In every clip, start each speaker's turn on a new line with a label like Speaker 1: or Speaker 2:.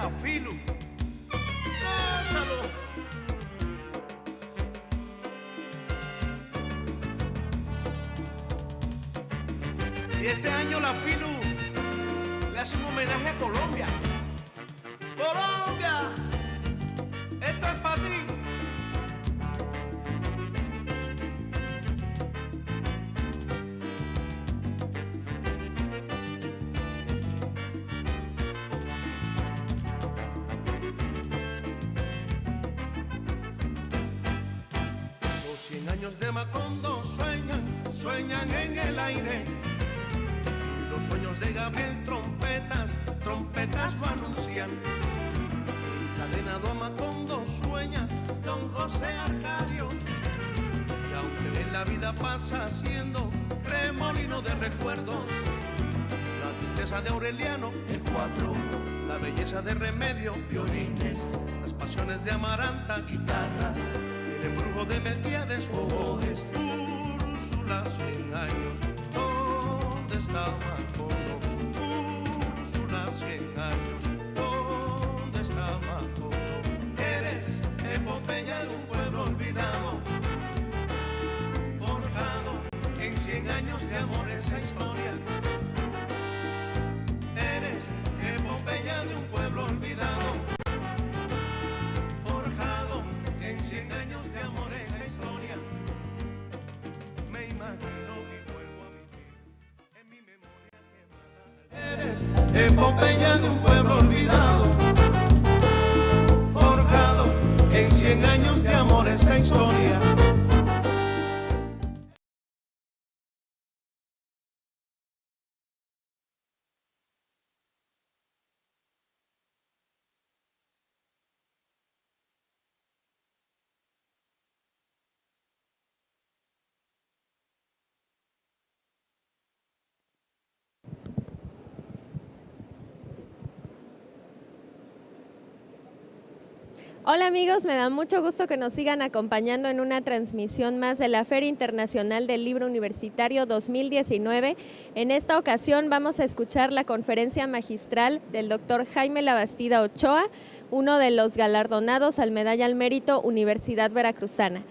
Speaker 1: la Filu. ¡Gózalo! Y este año la Filu le hace un homenaje a Colombia. ¡Colombia! Esto es para ti. Los 100 años de Macondo sueñan en el aire. Los sueños de Gabriel trompetas lo anuncian. Encadenado a Macondo sueña don José Arcadio. Y aunque en la vida pasa siendo remolino de recuerdos, la tristeza de Aureliano, el 4, la belleza de Remedio, violines, las pasiones de Amaranta, guitarras, el embrujo de Melquiades, oboes, Úrsula, 100 años. ¿Dónde está Macondo? Úrsula, 100 años. ¿Dónde está Macondo? Eres epopeya de un pueblo olvidado, forjado en 100 años de amor esa historia. Eres epopeya de un pueblo olvidado, forjado en 100 años de amor esa historia. Me imagino que vuelvo a vivir en mi memoria quemada. Eres epopeya de un pueblo olvidado, forjado en 100 años de amor esa historia.
Speaker 2: Hola amigos, me da mucho gusto que nos sigan acompañando en una transmisión más de la Feria Internacional del Libro Universitario 2019. En esta ocasión vamos a escuchar la conferencia magistral del doctor Jaime Labastida Ochoa, uno de los galardonados al Medalla al Mérito Universidad Veracruzana.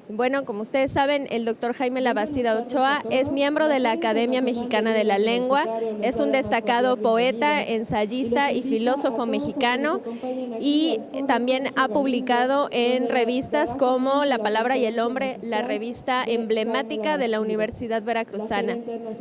Speaker 2: Bueno, como ustedes saben, el doctor Jaime Labastida Ochoa es miembro de la Academia Mexicana de la Lengua, es un destacado poeta, ensayista y filósofo mexicano, y también ha publicado en revistas como La Palabra y el Hombre, la revista emblemática de la Universidad Veracruzana.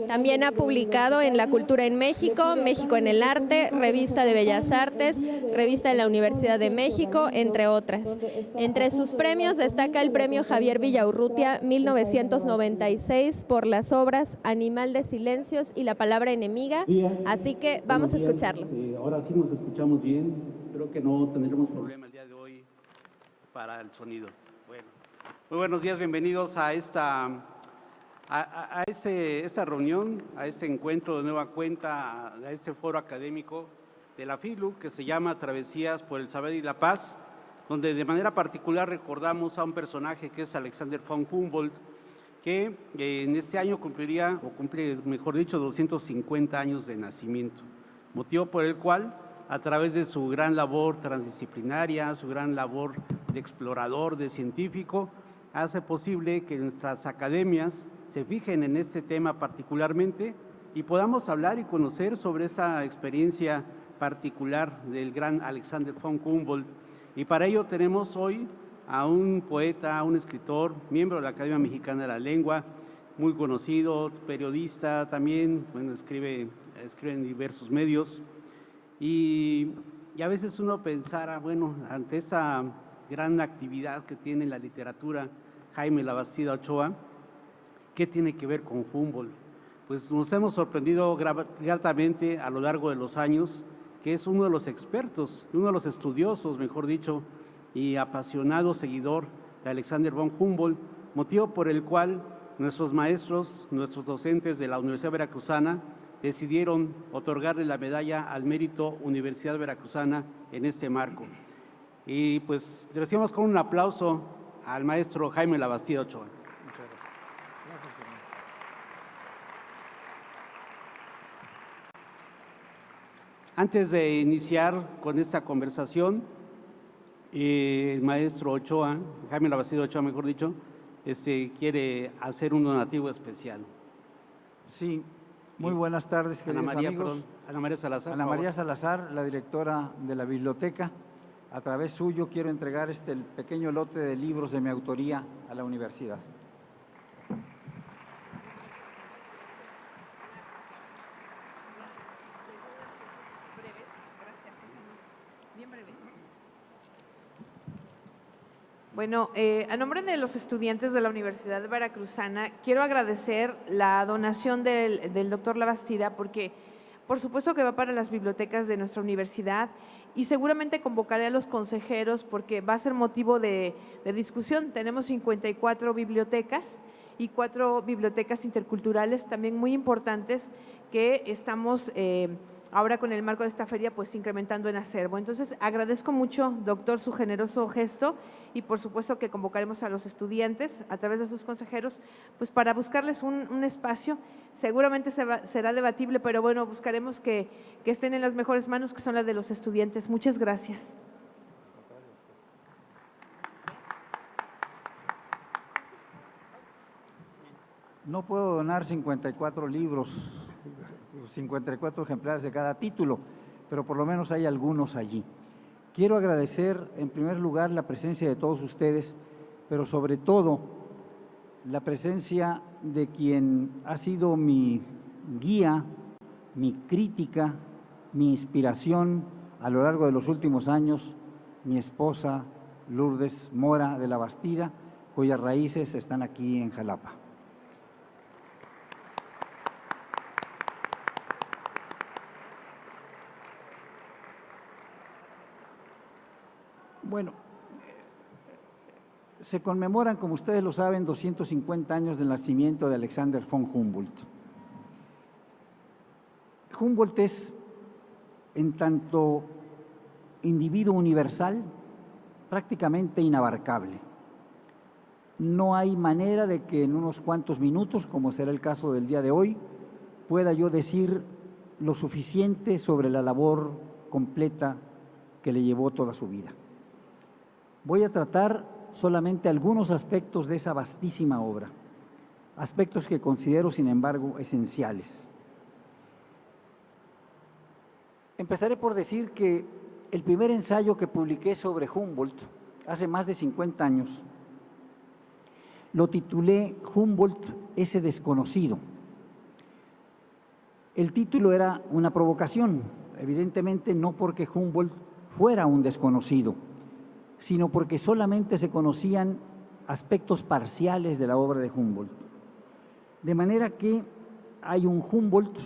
Speaker 2: También ha publicado en La Cultura en México, México en el Arte, Revista de Bellas Artes, Revista de la Universidad de México, entre otras. Entre sus premios destaca el Premio Javier Villaurrutia 1996 por las obras Animal de Silencios y La Palabra Enemiga, así que vamos a escucharlo.
Speaker 3: Ahora sí nos escuchamos bien, creo que no tendremos problema el día de hoy para el sonido. Bueno, muy buenos días, bienvenidos a esta reunión, a este encuentro de nueva cuenta, a este foro académico de la FILU que se llama Travesías por el Saber y la Paz, donde de manera particular recordamos a un personaje que es Alexander von Humboldt, que en este año cumple, mejor dicho, 250 años de nacimiento, motivo por el cual, a través de su gran labor transdisciplinaria, su gran labor de explorador, de científico, hace posible que nuestras academias se fijen en este tema particularmente y podamos hablar y conocer sobre esa experiencia particular del gran Alexander von Humboldt. Y para ello tenemos hoy a un poeta, a un escritor, miembro de la Academia Mexicana de la Lengua, muy conocido, periodista también, bueno, escribe en diversos medios. Y a veces uno pensara, bueno, ante esa gran actividad que tiene la literatura Jaime Labastida Ochoa, ¿qué tiene que ver con Humboldt? Pues nos hemos sorprendido gratamente a lo largo de los años, que es uno de los expertos, uno de los estudiosos, mejor dicho, y apasionado seguidor de Alexander von Humboldt, motivo por el cual nuestros maestros, nuestros docentes de la Universidad Veracruzana decidieron otorgarle la medalla al mérito Universidad Veracruzana en este marco. Y pues recibimos con un aplauso al maestro Jaime Labastida Ochoa. Muchas gracias. Gracias, Antes de iniciar con esta conversación, el maestro Ochoa, Jaime Labastida Ochoa, mejor dicho, quiere hacer un donativo especial.
Speaker 4: Sí, muy buenas tardes, queridos amigos.
Speaker 3: Ana María Salazar.
Speaker 4: Ana María Salazar, la directora de la biblioteca. A través suyo quiero entregar el pequeño lote de libros de mi autoría a la universidad.
Speaker 5: Bueno, a nombre de los estudiantes de la Universidad Veracruzana, quiero agradecer la donación del doctor Labastida, porque por supuesto que va para las bibliotecas de nuestra universidad y seguramente convocaré a los consejeros porque va a ser motivo de discusión. Tenemos 54 bibliotecas y 4 bibliotecas interculturales también muy importantes que estamos ahora con el marco de esta feria pues incrementando en acervo. Entonces agradezco mucho, doctor, su generoso gesto y por supuesto que convocaremos a los estudiantes a través de sus consejeros pues para buscarles un espacio. Seguramente será debatible, pero bueno, buscaremos que estén en las mejores manos, que son las de los estudiantes. Muchas gracias.
Speaker 4: No puedo donar 54 libros, 54 ejemplares de cada título, pero por lo menos hay algunos allí. Quiero agradecer en primer lugar la presencia de todos ustedes, pero sobre todo la presencia de quien ha sido mi guía, mi crítica, mi inspiración a lo largo de los últimos años, mi esposa Lourdes Mora de la Bastida, cuyas raíces están aquí en Jalapa. Bueno, se conmemoran, como ustedes lo saben, 250 años del nacimiento de Alexander von Humboldt. Humboldt es, en tanto individuo universal, prácticamente inabarcable. No hay manera de que en unos cuantos minutos, como será el caso del día de hoy, pueda yo decir lo suficiente sobre la labor completa que le llevó toda su vida. Voy a tratar solamente algunos aspectos de esa vastísima obra, aspectos que considero, sin embargo, esenciales. Empezaré por decir que el primer ensayo que publiqué sobre Humboldt, hace más de 50 años, lo titulé Humboldt, ese desconocido. El título era una provocación, evidentemente no porque Humboldt fuera un desconocido, sino porque solamente se conocían aspectos parciales de la obra de Humboldt. De manera que hay un Humboldt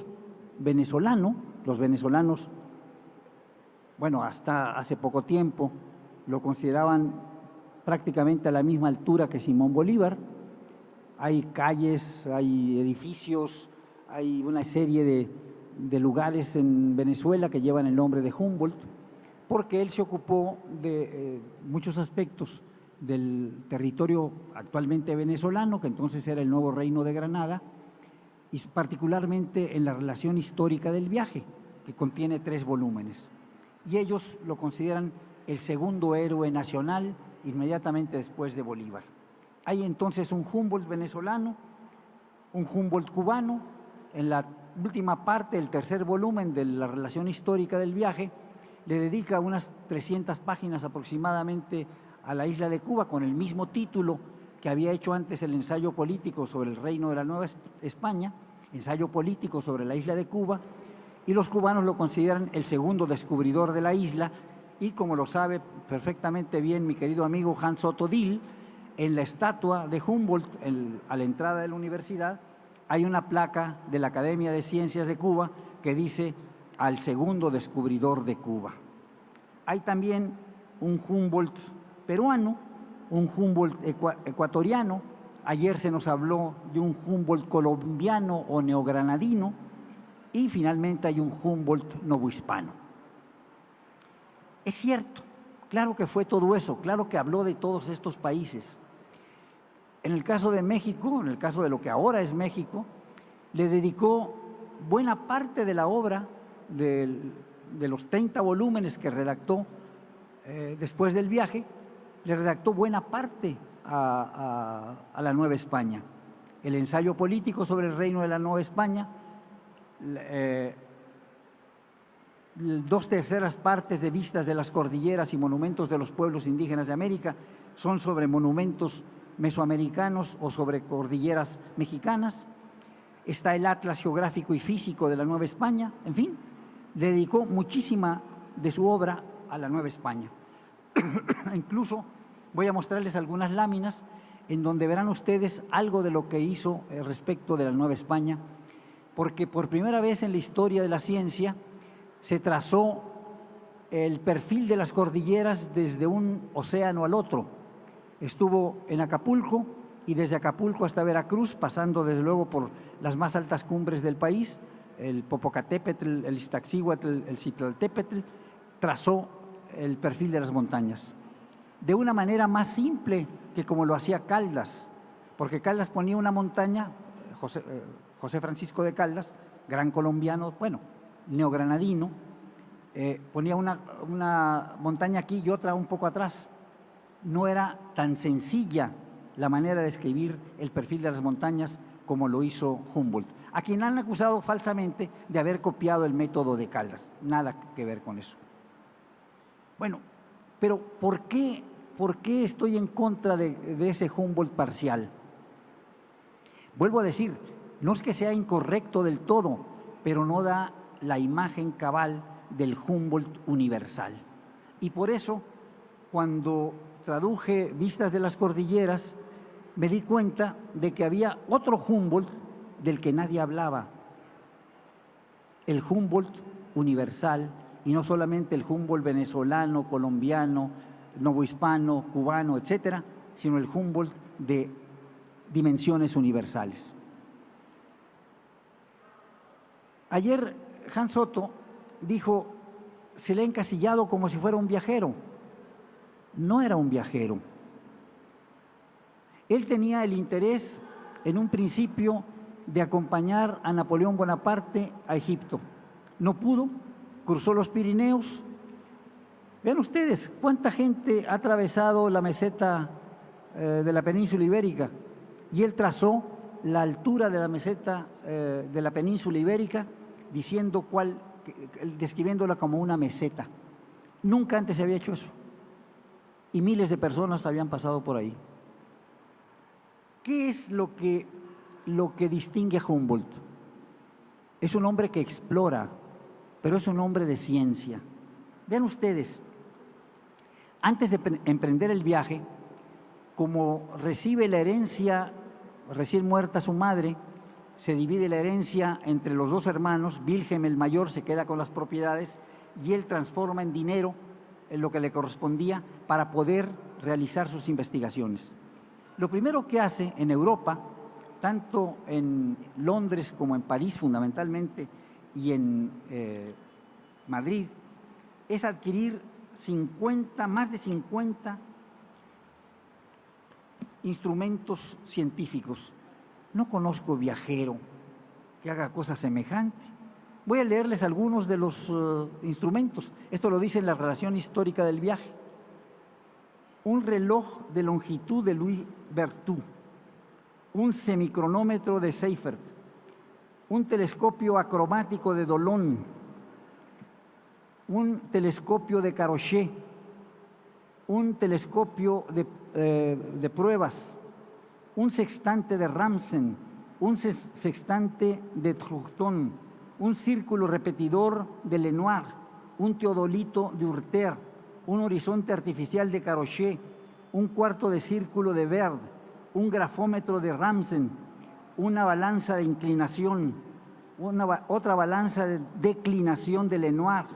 Speaker 4: venezolano, los venezolanos, bueno, hasta hace poco tiempo lo consideraban prácticamente a la misma altura que Simón Bolívar. Hay calles, hay edificios, hay una serie de lugares en Venezuela que llevan el nombre de Humboldt, porque él se ocupó de muchos aspectos del territorio actualmente venezolano, que entonces era el nuevo Reino de Granada, y particularmente en la relación histórica del viaje, que contiene 3 volúmenes. Y ellos lo consideran el segundo héroe nacional inmediatamente después de Bolívar. Hay entonces un Humboldt venezolano, un Humboldt cubano. En la última parte, el 3er volumen de la relación histórica del viaje, le dedica unas 300 páginas aproximadamente a la isla de Cuba, con el mismo título que había hecho antes el ensayo político sobre el reino de la Nueva España, ensayo político sobre la isla de Cuba, y los cubanos lo consideran el segundo descubridor de la isla, y como lo sabe perfectamente bien mi querido amigo Hans Otto Dill, en la estatua de Humboldt, a la entrada de la universidad, hay una placa de la Academia de Ciencias de Cuba que dice al segundo descubridor de Cuba. Hay también un Humboldt peruano, un Humboldt ecuatoriano. Ayer se nos habló de un Humboldt colombiano o neogranadino, y finalmente hay un Humboldt novohispano. Es cierto, claro que fue todo eso, claro que habló de todos estos países. En el caso de México, en el caso de lo que ahora es México, le dedicó buena parte de la obra de los 30 volúmenes que redactó después del viaje, le redactó buena parte a la Nueva España. El ensayo político sobre el reino de la Nueva España, 2/3 partes de vistas de las cordilleras y monumentos de los pueblos indígenas de América son sobre monumentos mesoamericanos o sobre cordilleras mexicanas. Está el Atlas Geográfico y Físico de la Nueva España. En fin, dedicó muchísima de su obra a la Nueva España. Incluso voy a mostrarles algunas láminas en donde verán ustedes algo de lo que hizo respecto de la Nueva España, porque por primera vez en la historia de la ciencia se trazó el perfil de las cordilleras desde un océano al otro. Estuvo en Acapulco y desde Acapulco hasta Veracruz, pasando desde luego por las más altas cumbres del país, el Popocatépetl, el Iztaccíhuatl, el Citlaltépetl, trazó el perfil de las montañas de una manera más simple que como lo hacía Caldas, porque Caldas ponía una montaña, José Francisco de Caldas, gran colombiano, bueno, neogranadino, ponía una montaña aquí y otra un poco atrás. No era tan sencilla la manera de escribir el perfil de las montañas como lo hizo Humboldt, a quien han acusado falsamente de haber copiado el método de Caldas. Nada que ver con eso. Bueno, pero ¿por qué estoy en contra de ese Humboldt parcial? Vuelvo a decir, no es que sea incorrecto del todo, pero no da la imagen cabal del Humboldt universal. Y por eso, cuando traduje Vistas de las Cordilleras, me di cuenta de que había otro Humboldt del que nadie hablaba, el Humboldt universal, y no solamente el Humboldt venezolano, colombiano, novohispano, cubano, etcétera, sino el Humboldt de dimensiones universales. Ayer Hans Otto dijo, se le ha encasillado como si fuera un viajero. No era un viajero. Él tenía el interés, en un principio, de acompañar a Napoleón Bonaparte a Egipto. No pudo, cruzó los Pirineos. Vean ustedes cuánta gente ha atravesado la meseta de la península ibérica, y él trazó la altura de la meseta de la península ibérica, describiéndola como una meseta. Nunca antes se había hecho eso, y miles de personas habían pasado por ahí. ¿Qué es lo que distingue a Humboldt? Es un hombre que explora, pero es un hombre de ciencia. Vean ustedes, antes de emprender el viaje, como recibe la herencia recién muerta su madre, se divide la herencia entre los dos hermanos. Wilhelm el mayor se queda con las propiedades y él transforma en dinero en lo que le correspondía para poder realizar sus investigaciones. Lo primero que hace en Europa, tanto en Londres como en París fundamentalmente y en Madrid, es adquirir más de 50 instrumentos científicos. No conozco viajero que haga cosas semejantes. Voy a leerles algunos de los instrumentos. Esto lo dice en la relación histórica del viaje. Un reloj de longitud de Louis Berthoud, un semicronómetro de Seifert, un telescopio acromático de Dolon, un telescopio de Carochet, un telescopio de pruebas, un sextante de Ramsen, un sextante de Troughton, un círculo repetidor de Lenoir, un teodolito de Hurter, un horizonte artificial de Carochet, un cuarto de círculo de Baird, un grafómetro de Ramsen, una balanza de inclinación, otra balanza de declinación de Lenoir,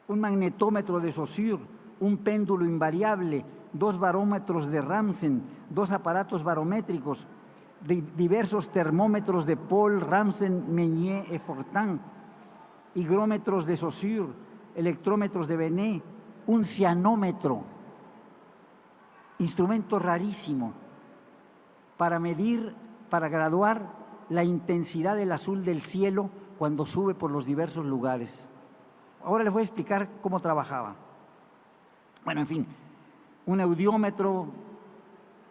Speaker 4: un magnetómetro de Saussure, un péndulo invariable, 2 barómetros de Ramsen, 2 aparatos barométricos, diversos termómetros de Paul, Ramsen, Meunier y Fortin, higrómetros de Saussure, electrómetros de Benet, un cianómetro, instrumento rarísimo para medir para graduar la intensidad del azul del cielo cuando sube por los diversos lugares. Ahora les voy a explicar cómo trabajaba. Bueno, en fin, un audiómetro,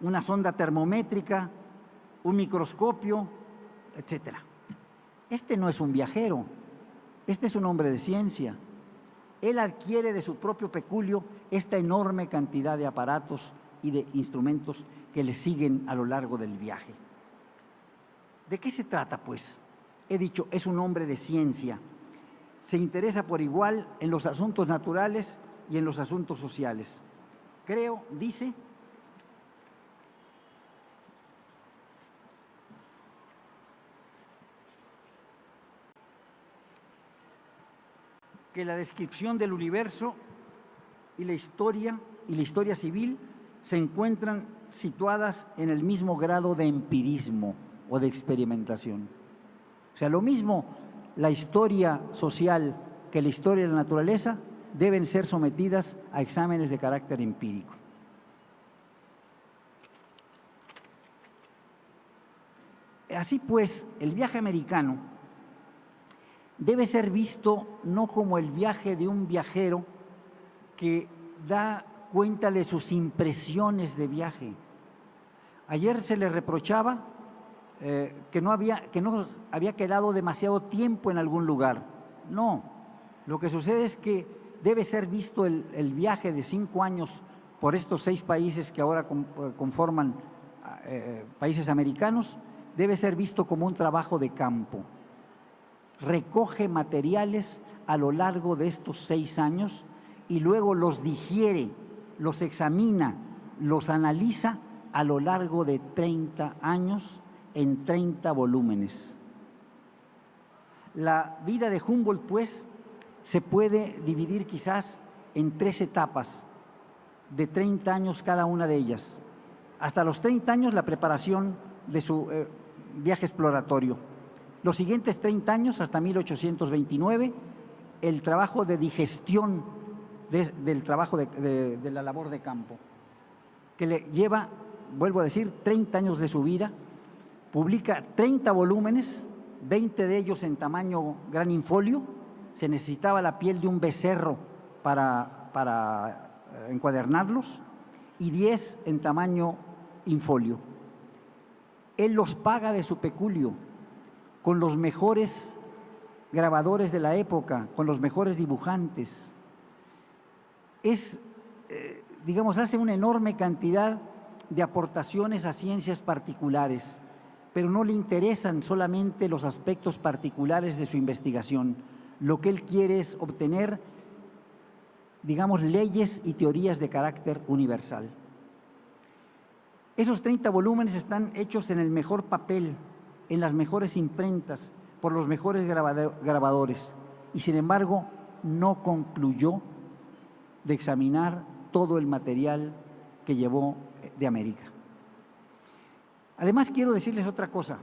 Speaker 4: una sonda termométrica, un microscopio, etcétera. Este no es un viajero, este es un hombre de ciencia. Él adquiere de su propio peculio esta enorme cantidad de aparatos y de instrumentos que le siguen a lo largo del viaje. ¿De qué se trata, pues? He dicho, es un hombre de ciencia. Se interesa por igual en los asuntos naturales y en los asuntos sociales. Creo, dice, que la descripción del universo y la historia civil se encuentran situadas en el mismo grado de empirismo o de experimentación. O sea, lo mismo la historia social que la historia de la naturaleza deben ser sometidas a exámenes de carácter empírico. Así pues, el viaje americano debe ser visto no como el viaje de un viajero que da cuenta de sus impresiones de viaje. Ayer se le reprochaba que no había quedado demasiado tiempo en algún lugar. No, lo que sucede es que debe ser visto el viaje de 5 años por estos 6 países que ahora conforman países americanos, debe ser visto como un trabajo de campo. Recoge materiales a lo largo de estos 6 años y luego los digiere, los examina, los analiza a lo largo de 30 años en 30 volúmenes. La vida de Humboldt, pues, se puede dividir quizás en 3 etapas de 30 años cada una de ellas. Hasta los 30 años la preparación de su viaje exploratorio. Los siguientes 30 años, hasta 1829, el trabajo de digestión del trabajo de la labor de campo, que le lleva, vuelvo a decir, 30 años de su vida. Publica 30 volúmenes, 20 de ellos en tamaño gran infolio. Se necesitaba la piel de un becerro para encuadernarlos, y 10 en tamaño infolio. Él los paga de su peculio, con los mejores grabadores de la época, con los mejores dibujantes. Hace una enorme cantidad de aportaciones a ciencias particulares, pero no le interesan solamente los aspectos particulares de su investigación. Lo que él quiere es obtener, leyes y teorías de carácter universal. Esos 30 volúmenes están hechos en el mejor papel, en las mejores imprentas, por los mejores grabadores, y sin embargo no concluyó de examinar todo el material que llevó de América. Además, quiero decirles otra cosa.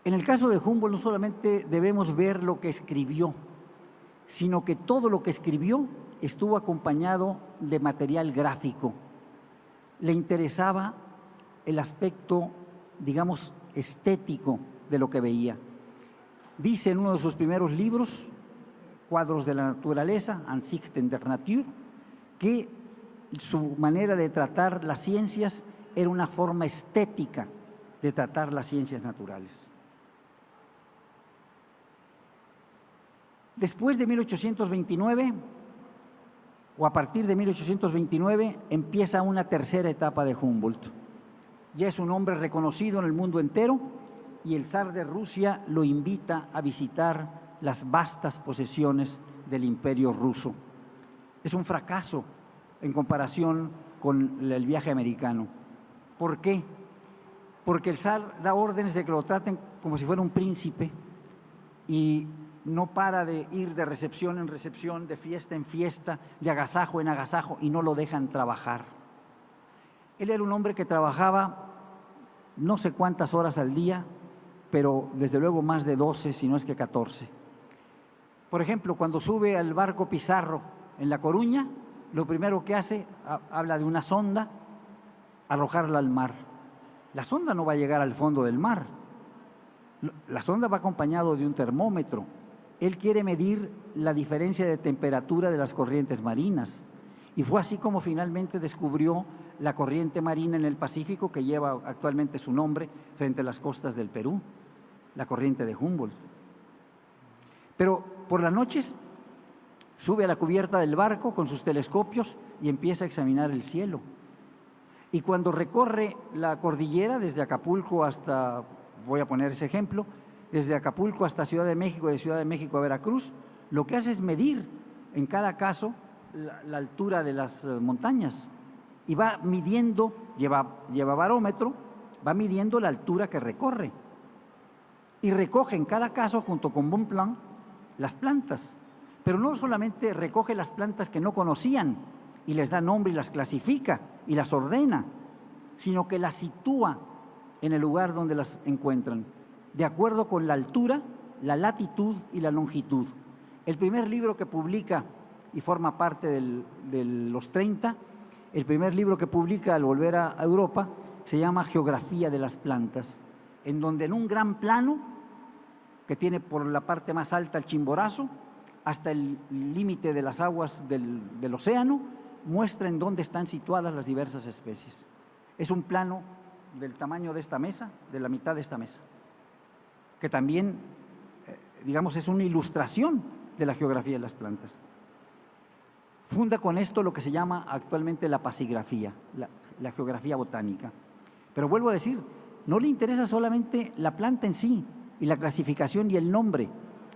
Speaker 4: En el caso de Humboldt no solamente debemos ver lo que escribió, sino que todo lo que escribió estuvo acompañado de material gráfico. Le interesaba el aspecto, estético de lo que veía. Dice en uno de sus primeros libros, Cuadros de la naturaleza, Ansichten der Natur, que su manera de tratar las ciencias era una forma estética de tratar las ciencias naturales. Después de 1829, o a partir de 1829, empieza una tercera etapa de Humboldt. Ya es un hombre reconocido en el mundo entero y el zar de Rusia lo invita a visitar las vastas posesiones del Imperio ruso. Es un fracaso en comparación con el viaje americano. ¿Por qué? Porque el zar da órdenes de que lo traten como si fuera un príncipe y no para de ir de recepción en recepción, de fiesta en fiesta, de agasajo en agasajo, y no lo dejan trabajar. Él era un hombre que trabajaba no sé cuántas horas al día, pero desde luego más de 12, si no es que 14. Por ejemplo, cuando sube al barco Pizarro en La Coruña, lo primero que hace, habla de una sonda, arrojarla al mar. La sonda no va a llegar al fondo del mar. La sonda va acompañado de un termómetro. Él quiere medir la diferencia de temperatura de las corrientes marinas. Y fue así como finalmente descubrió la corriente marina en el Pacífico, que lleva actualmente su nombre frente a las costas del Perú, la corriente de Humboldt. Pero por las noches sube a la cubierta del barco con sus telescopios y empieza a examinar el cielo. Y cuando recorre la cordillera desde Acapulco hasta, voy a poner ese ejemplo, desde Acapulco hasta Ciudad de México, de Ciudad de México a Veracruz, lo que hace es medir en cada caso la altura de las montañas y va midiendo, lleva barómetro, va midiendo la altura que recorre y recoge en cada caso junto con Bonpland las plantas, pero no solamente recoge las plantas que no conocían y les da nombre y las clasifica y las ordena, sino que las sitúa en el lugar donde las encuentran, de acuerdo con la altura, la latitud y la longitud. El primer libro que publica, y forma parte de los 30, el primer libro que publica al volver a Europa se llama Geografía de las plantas, en donde en un gran plano, que tiene por la parte más alta el Chimborazo, hasta el límite de las aguas del océano, muestra en dónde están situadas las diversas especies. Es un plano del tamaño de esta mesa, de la mitad de esta mesa, que también, digamos, es una ilustración de la geografía de las plantas. Funda con esto lo que se llama actualmente la pasigrafía, la geografía botánica. Pero vuelvo a decir, no le interesa solamente la planta en sí y la clasificación y el nombre,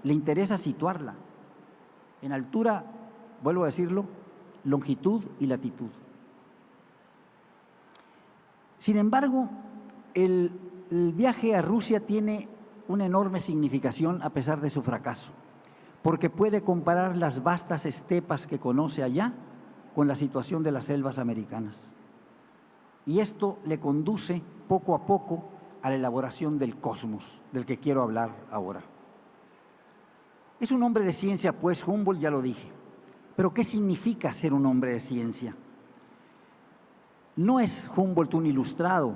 Speaker 4: le interesa situarla en altura, vuelvo a decirlo, longitud y latitud. Sin embargo, el viaje a Rusia tiene una enorme significación a pesar de su fracaso, porque puede comparar las vastas estepas que conoce allá con la situación de las selvas americanas. Y esto le conduce poco a poco a la elaboración del cosmos, del que quiero hablar ahora. Es un hombre de ciencia, pues, Humboldt, ya lo dije. Pero ¿qué significa ser un hombre de ciencia? No es Humboldt un ilustrado,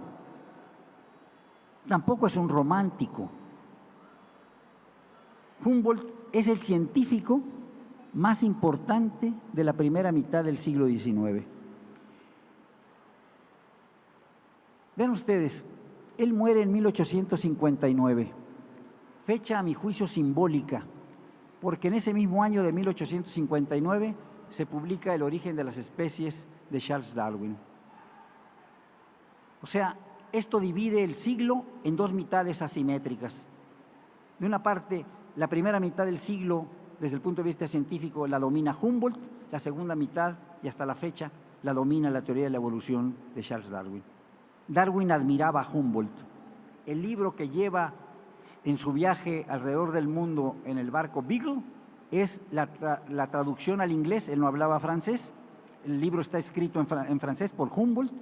Speaker 4: tampoco es un romántico. Humboldt es el científico más importante de la primera mitad del siglo XIX. Vean ustedes, él muere en 1859, fecha a mi juicio simbólica, porque en ese mismo año de 1859 se publica El origen de las especies de Charles Darwin. O sea, esto divide el siglo en dos mitades asimétricas. De una parte, la primera mitad del siglo, desde el punto de vista científico, la domina Humboldt, la segunda mitad, y hasta la fecha, la domina la teoría de la evolución de Charles Darwin. Darwin admiraba a Humboldt. El libro que lleva en su viaje alrededor del mundo en el barco Beagle es la traducción al inglés, él no hablaba francés, el libro está escrito en francés por Humboldt,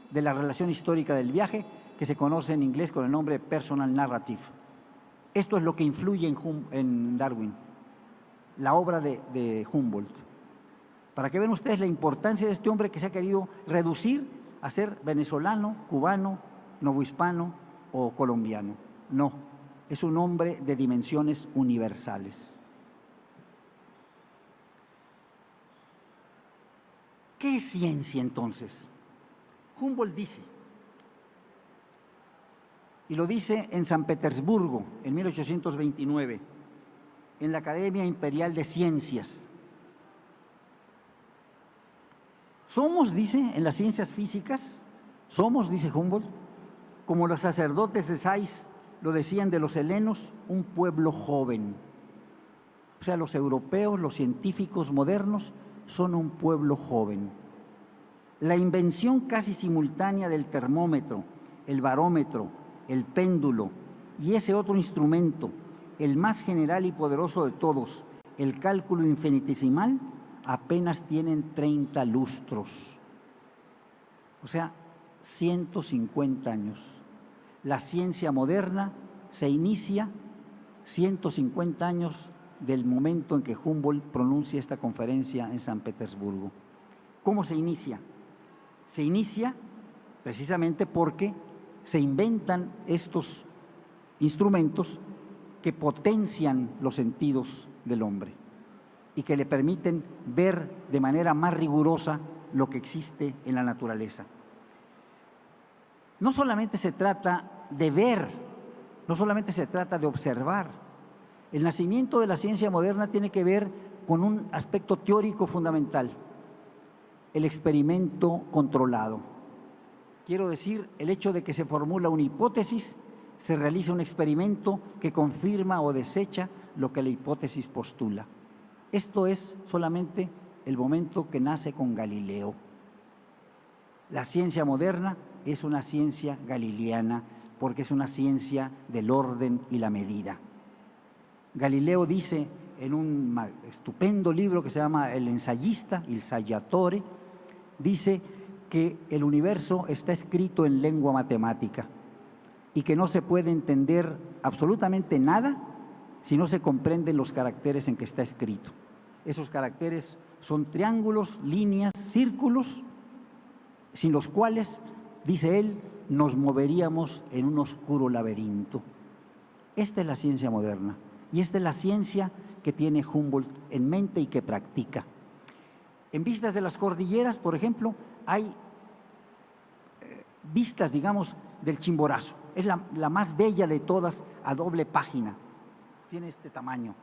Speaker 4: de la relación histórica del viaje, que se conoce en inglés con el nombre Personal Narrative. Esto es lo que influye en Darwin, la obra de Humboldt. Para que vean ustedes la importancia de este hombre que se ha querido reducir a ser venezolano, cubano, novohispano o colombiano. No, es un hombre de dimensiones universales. ¿Qué es ciencia entonces? Humboldt dice, y lo dice en San Petersburgo en 1829, en la Academia Imperial de Ciencias. Somos, dice, en las ciencias físicas, somos, dice Humboldt, como los sacerdotes de Sais lo decían de los helenos, un pueblo joven. O sea, los europeos, los científicos modernos, son un pueblo joven. La invención casi simultánea del termómetro, el barómetro, el péndulo y ese otro instrumento, el más general y poderoso de todos, el cálculo infinitesimal, apenas tienen 30 lustros. O sea, 150 años. La ciencia moderna se inicia 150 años del momento en que Humboldt pronuncia esta conferencia en San Petersburgo. ¿Cómo se inicia? Se inicia precisamente porque se inventan estos instrumentos que potencian los sentidos del hombre y que le permiten ver de manera más rigurosa lo que existe en la naturaleza. No solamente se trata de ver, no solamente se trata de observar. El nacimiento de la ciencia moderna tiene que ver con un aspecto teórico fundamental, el experimento controlado. Quiero decir, el hecho de que se formula una hipótesis, se realiza un experimento que confirma o desecha lo que la hipótesis postula. Esto es solamente el momento que nace con Galileo. La ciencia moderna es una ciencia galileana porque es una ciencia del orden y la medida. Galileo dice en un estupendo libro que se llama El ensayista, Il Saggiatore, dice que el universo está escrito en lengua matemática y que no se puede entender absolutamente nada si no se comprenden los caracteres en que está escrito. Esos caracteres son triángulos, líneas, círculos, sin los cuales, dice él, nos moveríamos en un oscuro laberinto. Esta es la ciencia moderna y esta es la ciencia que tiene Humboldt en mente y que practica. En vistas de las cordilleras, por ejemplo, hay vistas, digamos, del Chimborazo. Es la más bella de todas, a doble página. Tiene este tamaño.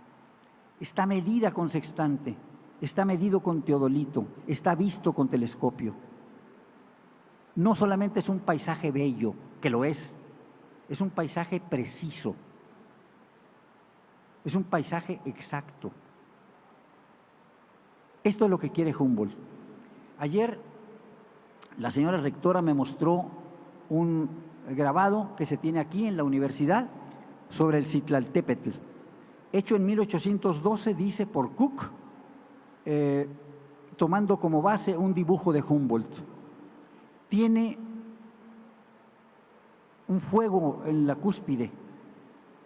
Speaker 4: Está medida con sextante, está medido con teodolito, está visto con telescopio. No solamente es un paisaje bello, que lo es un paisaje preciso, es un paisaje exacto. Esto es lo que quiere Humboldt. Ayer la señora rectora me mostró un grabado que se tiene aquí en la universidad sobre el Citlaltépetl, hecho en 1812, dice, por Cook, tomando como base un dibujo de Humboldt. Tiene un fuego en la cúspide.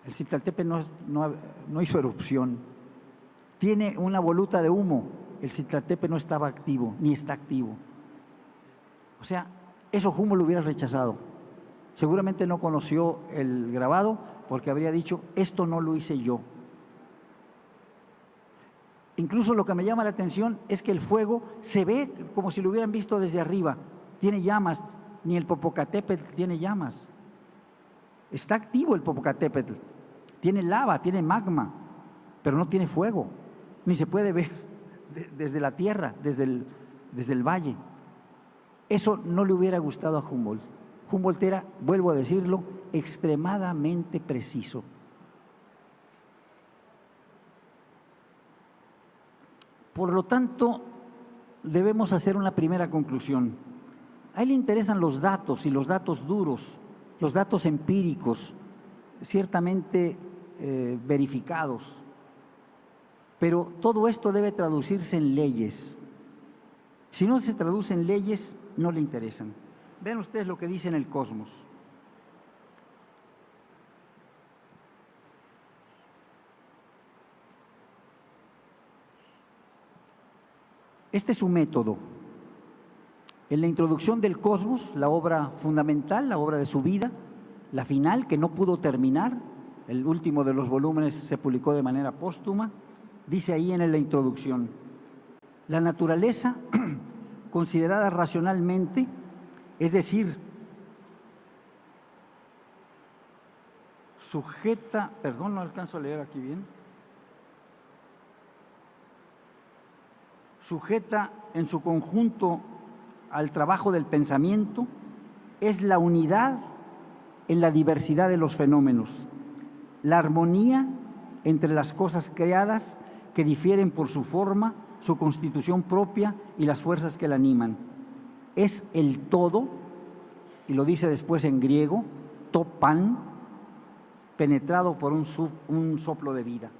Speaker 4: El Citlaltépetl no hizo erupción. Tiene una voluta de humo. El Citlaltépetl no estaba activo, ni está activo. O sea, eso Humboldt lo hubiera rechazado. Seguramente no conoció el grabado porque habría dicho, esto no lo hice yo. Incluso lo que me llama la atención es que el fuego se ve como si lo hubieran visto desde arriba. Tiene llamas, ni el Popocatépetl tiene llamas. Está activo el Popocatépetl, tiene lava, tiene magma, pero no tiene fuego, ni se puede ver desde la tierra, desde el valle. Eso no le hubiera gustado a Humboldt. Humboldt era, vuelvo a decirlo, extremadamente preciso. Por lo tanto, debemos hacer una primera conclusión. A él le interesan los datos y los datos duros, los datos empíricos, ciertamente verificados. Pero todo esto debe traducirse en leyes. Si no se traduce en leyes, no le interesan. Vean ustedes lo que dice en el Cosmos. Este es su método. En la introducción del Cosmos, la obra fundamental, la obra de su vida, la final, que no pudo terminar, el último de los volúmenes se publicó de manera póstuma, dice ahí en la introducción, la naturaleza, considerada racionalmente, es decir, sujeta, perdón, no alcanzo a leer aquí bien, sujeta en su conjunto al trabajo del pensamiento, es la unidad en la diversidad de los fenómenos, la armonía entre las cosas creadas que difieren por su forma, su constitución propia y las fuerzas que la animan. Es el todo, y lo dice después en griego, to pan, penetrado por un soplo de vida.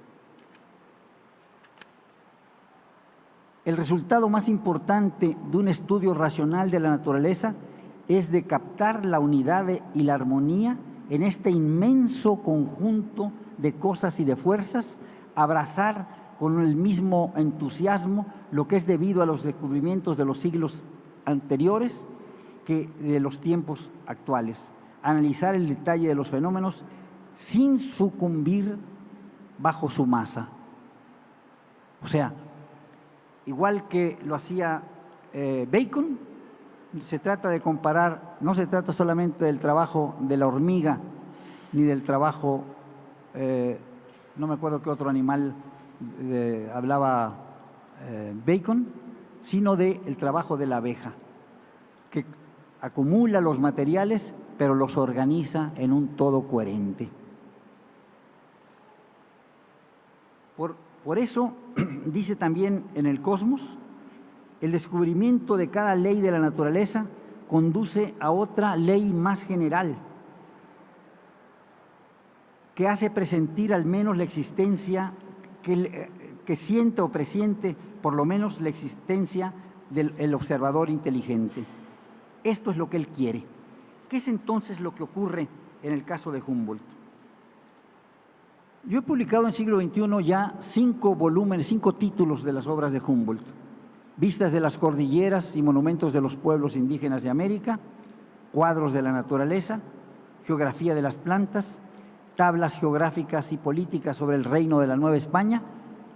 Speaker 4: El resultado más importante de un estudio racional de la naturaleza es de captar la unidad y la armonía en este inmenso conjunto de cosas y de fuerzas, abrazar con el mismo entusiasmo lo que es debido a los descubrimientos de los siglos anteriores que de los tiempos actuales. analizar el detalle de los fenómenos sin sucumbir bajo su masa. O sea, igual que lo hacía Bacon, se trata de comparar, no se trata solamente del trabajo de la hormiga, ni del trabajo, no me acuerdo qué otro animal hablaba Bacon, sino del trabajo de la abeja, que acumula los materiales, pero los organiza en un todo coherente. Por eso, dice también en el Cosmos, el descubrimiento de cada ley de la naturaleza conduce a otra ley más general, que hace presentir al menos la existencia, que siente o presiente por lo menos la existencia del observador inteligente. Esto es lo que él quiere. ¿Qué es entonces lo que ocurre en el caso de Humboldt? Yo he publicado en Siglo XXI ya 5 volúmenes, 5 títulos de las obras de Humboldt: Vistas de las cordilleras y monumentos de los pueblos indígenas de América, Cuadros de la naturaleza, Geografía de las plantas, Tablas geográficas y políticas sobre el reino de la Nueva España,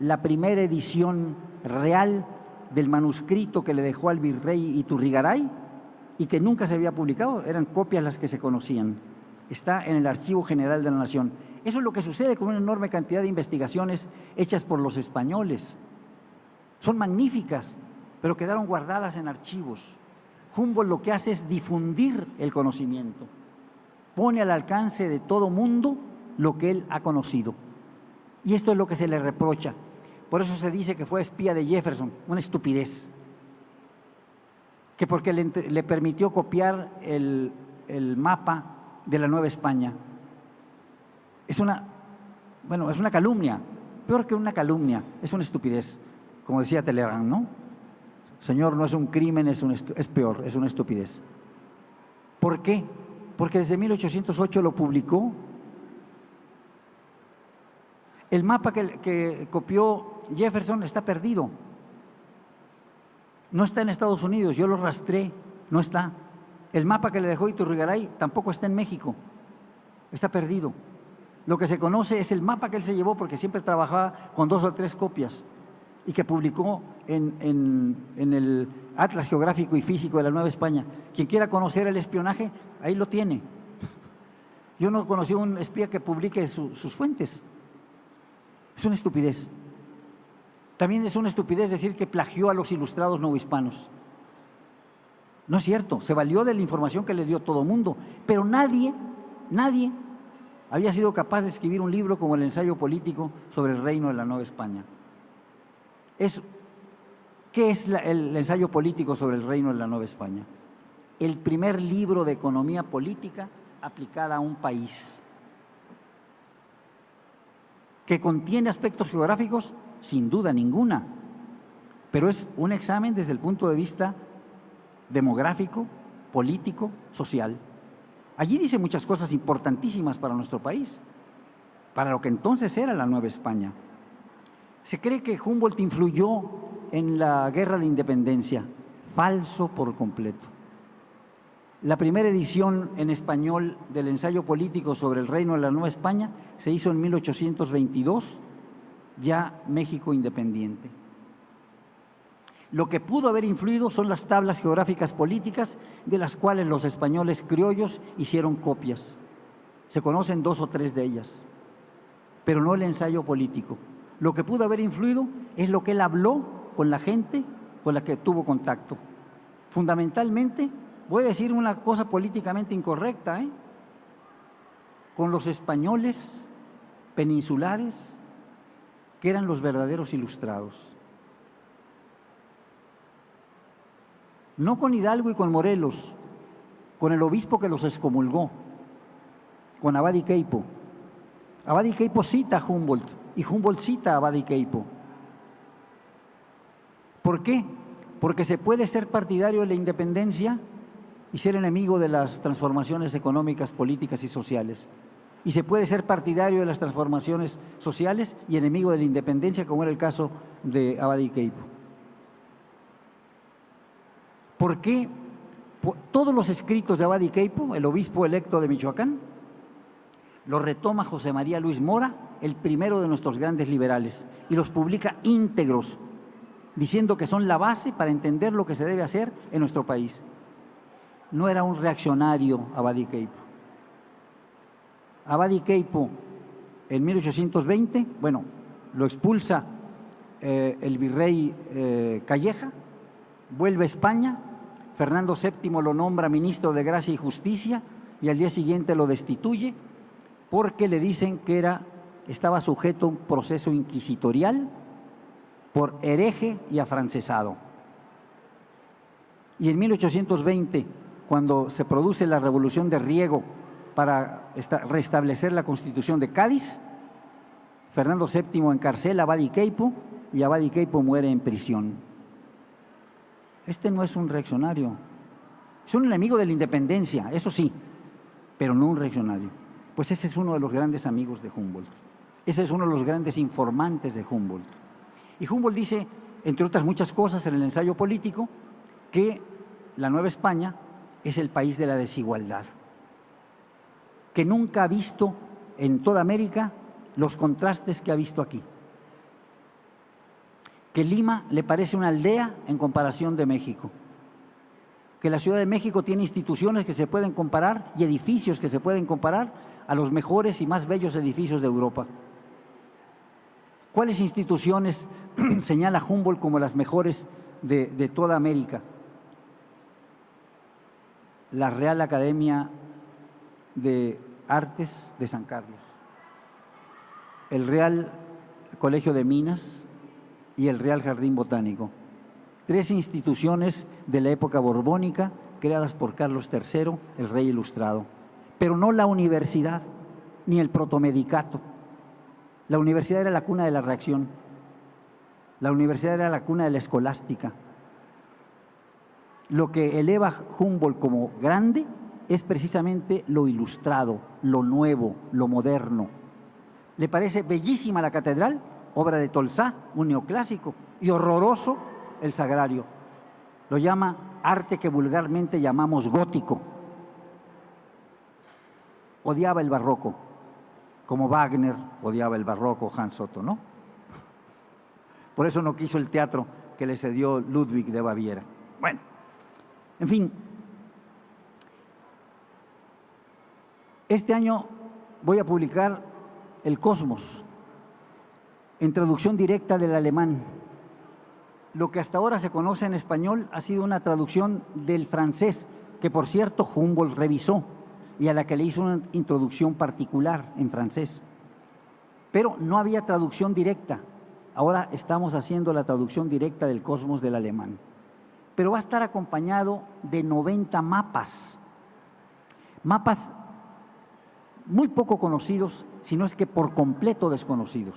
Speaker 4: la primera edición real del manuscrito que le dejó al virrey Iturrigaray y que nunca se había publicado, eran copias las que se conocían. Está en el Archivo General de la Nación. Eso es lo que sucede con una enorme cantidad de investigaciones hechas por los españoles. Son magníficas, pero quedaron guardadas en archivos. Humboldt lo que hace es difundir el conocimiento. Pone al alcance de todo mundo lo que él ha conocido. Y esto es lo que se le reprocha. Por eso se dice que fue espía de Jefferson, una estupidez. Que porque le permitió copiar el mapa de la Nueva España. Es una calumnia, peor que una calumnia, es una estupidez, como decía Talleyrand, ¿no? Señor, no es un crimen, es peor, es una estupidez. ¿Por qué? Porque desde 1808 lo publicó. El mapa que copió Jefferson está perdido. No está en Estados Unidos, yo lo rastré, no está. El mapa que le dejó Iturrigaray tampoco está en México, está perdido. Lo que se conoce es el mapa que él se llevó, porque siempre trabajaba con 2 o 3 copias, y que publicó en el Atlas Geográfico y Físico de la Nueva España. Quien quiera conocer el espionaje, ahí lo tiene. Yo no conocí a un espía que publique sus fuentes. Es una estupidez. También es una estupidez decir que plagió a los ilustrados novohispanos. No es cierto, se valió de la información que le dio todo el mundo, pero nadie había sido capaz de escribir un libro como el Ensayo político sobre el reino de la Nueva España. ¿Qué es el Ensayo político sobre el reino de la Nueva España? El primer libro de economía política aplicada a un país. ¿Que contiene aspectos geográficos? Sin duda ninguna, pero es un examen desde el punto de vista demográfico, político, social. Allí dice muchas cosas importantísimas para nuestro país, para lo que entonces era la Nueva España. Se cree que Humboldt influyó en la Guerra de Independencia. Falso por completo. La primera edición en español del Ensayo político sobre el reino de la Nueva España se hizo en 1822, ya México independiente. Lo que pudo haber influido son las tablas geográficas políticas, de las cuales los españoles criollos hicieron copias. Se conocen 2 o 3 de ellas, pero no el ensayo político. Lo que pudo haber influido es lo que él habló con la gente con la que tuvo contacto. Fundamentalmente, voy a decir una cosa políticamente incorrecta, con los españoles peninsulares, que eran los verdaderos ilustrados. No con Hidalgo y con Morelos, con el obispo que los excomulgó, con Abad y Queipo. Abad y Queipo cita a Humboldt y Humboldt cita a Abad y Queipo. ¿Por qué? Porque se puede ser partidario de la independencia y ser enemigo de las transformaciones económicas, políticas y sociales. Y se puede ser partidario de las transformaciones sociales y enemigo de la independencia, como era el caso de Abad y Queipo. ¿Por qué? Todos los escritos de Abad y Queipo, el obispo electo de Michoacán, los retoma José María Luis Mora, el primero de nuestros grandes liberales, y los publica íntegros, diciendo que son la base para entender lo que se debe hacer en nuestro país. No era un reaccionario Abad y Queipo. Abad y Queipo, en 1820, bueno, lo expulsa el virrey Calleja, vuelve a España, Fernando VII lo nombra ministro de Gracia y Justicia y al día siguiente lo destituye porque le dicen que estaba sujeto a un proceso inquisitorial por hereje y afrancesado. Y en 1820, cuando se produce la Revolución de Riego para restablecer la Constitución de Cádiz, Fernando VII encarcela a Abad y Queipo y Abad y Queipo muere en prisión. Este no es un reaccionario, es un enemigo de la independencia, eso sí, pero no un reaccionario. Pues ese es uno de los grandes amigos de Humboldt, ese es uno de los grandes informantes de Humboldt. Y Humboldt dice, entre otras muchas cosas en el ensayo político, que la Nueva España es el país de la desigualdad, que nunca ha visto en toda América los contrastes que ha visto aquí, que Lima le parece una aldea en comparación de México, que la Ciudad de México tiene instituciones que se pueden comparar y edificios que se pueden comparar a los mejores y más bellos edificios de Europa. ¿Cuáles instituciones señala Humboldt como las mejores de toda América? La Real Academia de Artes de San Carlos, el Real Colegio de Minas y el Real Jardín Botánico. 3 instituciones de la época borbónica creadas por Carlos III, el rey ilustrado. Pero no la universidad, ni el protomedicato. La universidad era la cuna de la reacción. La universidad era la cuna de la escolástica. Lo que eleva Humboldt como grande es precisamente lo ilustrado, lo nuevo, lo moderno. Le parece bellísima la catedral, obra de Tolsá, un neoclásico, y horroroso el sagrario. Lo llama arte que vulgarmente llamamos gótico. Odiaba el barroco, como Wagner odiaba el barroco, Hans Otto, ¿no? Por eso no quiso el teatro que le cedió Ludwig de Baviera. Bueno, en fin, este año voy a publicar El Cosmos, en traducción directa del alemán. Lo que hasta ahora se conoce en español ha sido una traducción del francés, que por cierto Humboldt revisó y a la que le hizo una introducción particular en francés. Pero no había traducción directa. Ahora estamos haciendo la traducción directa del Cosmos del alemán. Pero va a estar acompañado de 90 mapas. Mapas muy poco conocidos, si no es que por completo desconocidos.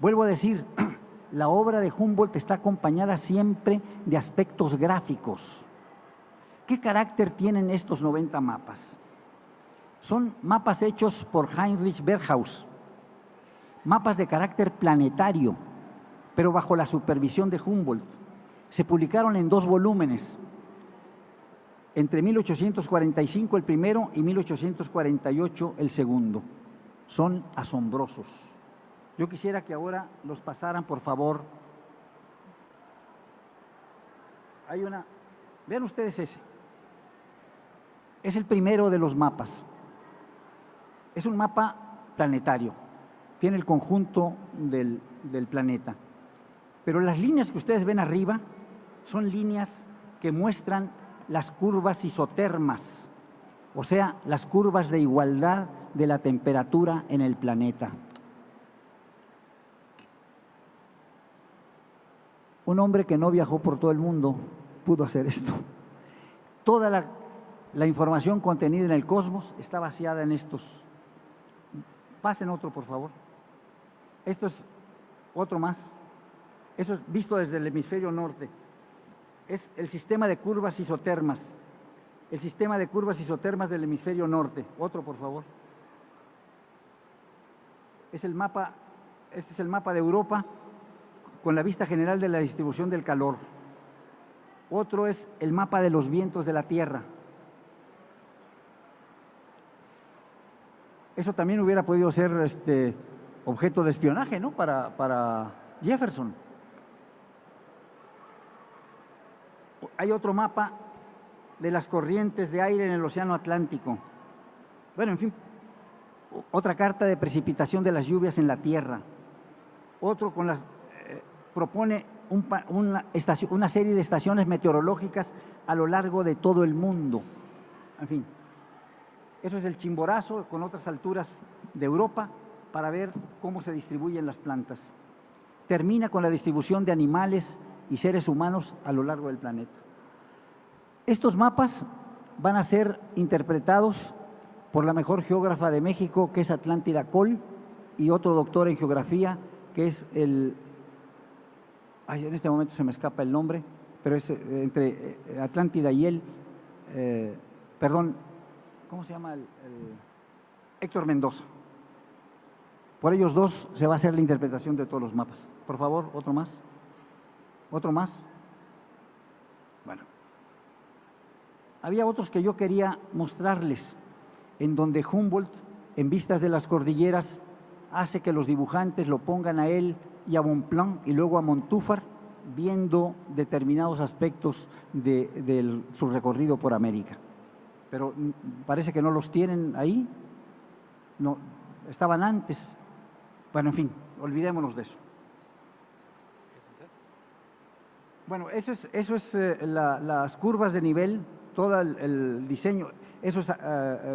Speaker 4: Vuelvo a decir, la obra de Humboldt está acompañada siempre de aspectos gráficos. ¿Qué carácter tienen estos 90 mapas? Son mapas hechos por Heinrich Berghaus, mapas de carácter planetario, pero bajo la supervisión de Humboldt. Se publicaron en 2 volúmenes, entre 1845 el primero y 1848 el segundo. Son asombrosos. Yo quisiera que ahora los pasaran, por favor. Vean ustedes ese. Es el primero de los mapas. Es un mapa planetario. Tiene el conjunto del planeta. Pero las líneas que ustedes ven arriba son líneas que muestran las curvas isotermas, o sea, las curvas de igualdad de la temperatura en el planeta. Un hombre que no viajó por todo el mundo pudo hacer esto. Toda la información contenida en el cosmos está vaciada en estos. Pasen otro, por favor. Esto es otro más. Eso es visto desde el hemisferio norte. Es el sistema de curvas isotermas. El sistema de curvas isotermas del hemisferio norte. Otro, por favor. Este es el mapa de Europa con la vista general de la distribución del calor. Otro es el mapa de los vientos de la Tierra. Eso también hubiera podido ser objeto de espionaje, ¿no? Para Jefferson. Hay otro mapa de las corrientes de aire en el Océano Atlántico. Bueno, en fin, otra carta de precipitación de las lluvias en la Tierra. Otro propone una serie de estaciones meteorológicas a lo largo de todo el mundo. En fin, eso es el Chimborazo con otras alturas de Europa para ver cómo se distribuyen las plantas. Termina con la distribución de animales y seres humanos a lo largo del planeta. Estos mapas van a ser interpretados por la mejor geógrafa de México, que es Atlántida Coll, y otro doctor en geografía, que es en este momento se me escapa el nombre, pero es entre Atlántida y él, ¿cómo se llama? Héctor Mendoza. Por ellos dos se va a hacer la interpretación de todos los mapas. Por favor, otro más. ¿Otro más? Bueno. Había otros que yo quería mostrarles, en donde Humboldt, en vistas de las cordilleras, hace que los dibujantes lo pongan a él y a Bonpland y luego a Montúfar, viendo determinados aspectos de su recorrido por América. Pero parece que no los tienen ahí, no, estaban antes. Bueno, en fin, olvidémonos de eso. Bueno, eso es las curvas de nivel, todo el diseño. Eso es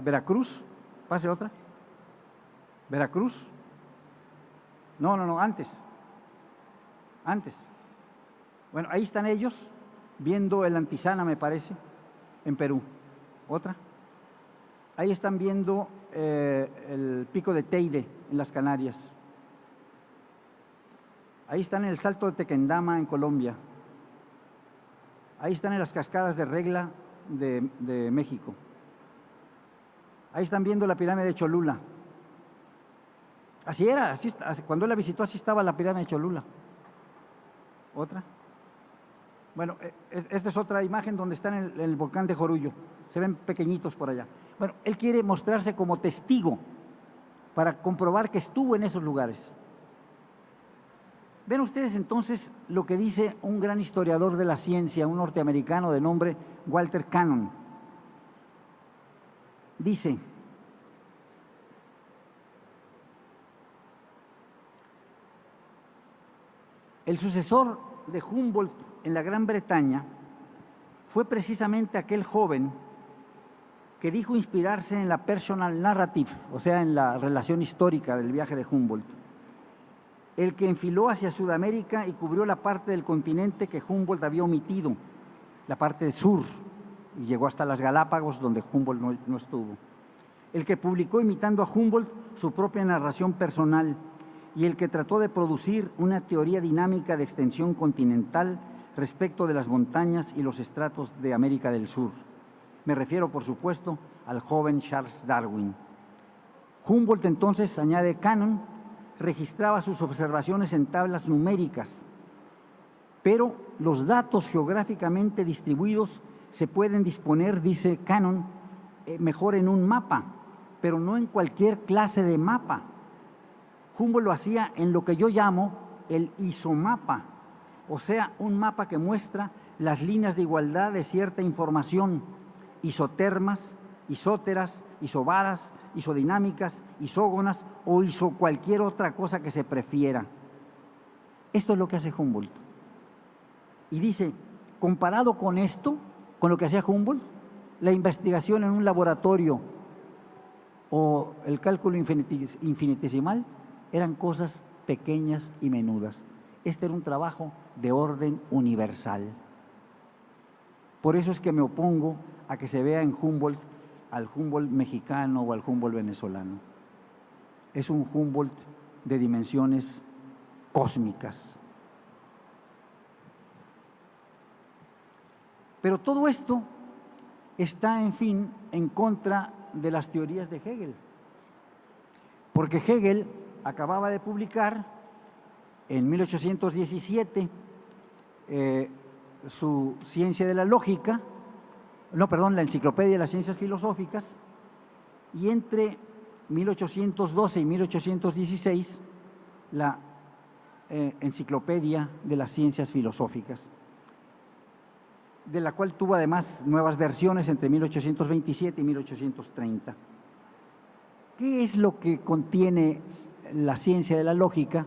Speaker 4: Veracruz. Pase otra. Veracruz. No, antes. Bueno, ahí están ellos viendo el Antisana, me parece, en Perú. Otra. Ahí están viendo el pico de Teide en las Canarias. Ahí están en el Salto de Tequendama en Colombia. Ahí están en las cascadas de Regla de México. Ahí están viendo la pirámide de Cholula. Así era, cuando él la visitó así estaba la pirámide de Cholula. Otra. Bueno, esta es otra imagen donde están en el volcán de Jorullo. Se ven pequeñitos por allá. Bueno, él quiere mostrarse como testigo para comprobar que estuvo en esos lugares. Ven ustedes entonces lo que dice un gran historiador de la ciencia, un norteamericano de nombre Walter Cannon. Dice: el sucesor de Humboldt en la Gran Bretaña fue precisamente aquel joven que dijo inspirarse en la personal narrative, o sea, en la relación histórica del viaje de Humboldt, el que enfiló hacia Sudamérica y cubrió la parte del continente que Humboldt había omitido, la parte sur, y llegó hasta las Galápagos, donde Humboldt no estuvo. El que publicó, imitando a Humboldt, su propia narración personal, y el que trató de producir una teoría dinámica de extensión continental respecto de las montañas y los estratos de América del Sur. Me refiero, por supuesto, al joven Charles Darwin. Humboldt, entonces, añade Cannon, registraba sus observaciones en tablas numéricas, pero los datos geográficamente distribuidos se pueden disponer, dice Cannon, mejor en un mapa, pero no en cualquier clase de mapa. Humboldt lo hacía en lo que yo llamo el isomapa, o sea, un mapa que muestra las líneas de igualdad de cierta información, isotermas, isóteras, isobaras, isodinámicas, isógonas o cualquier otra cosa que se prefiera. Esto es lo que hace Humboldt. Y dice, comparado con esto, con lo que hacía Humboldt, la investigación en un laboratorio o el cálculo infinitesimal eran cosas pequeñas y menudas. Este era un trabajo de orden universal. Por eso es que me opongo a que se vea en Humboldt al Humboldt mexicano o al Humboldt venezolano. Es un Humboldt de dimensiones cósmicas. Pero todo esto está, en fin, en contra de las teorías de Hegel. Porque Hegel acababa de publicar en 1817 su ciencia de la lógica, la Enciclopedia de las Ciencias Filosóficas, y entre 1812 y 1816 la Enciclopedia de las Ciencias Filosóficas, de la cual tuvo además nuevas versiones entre 1827 y 1830. ¿Qué es lo que contiene la ciencia de la lógica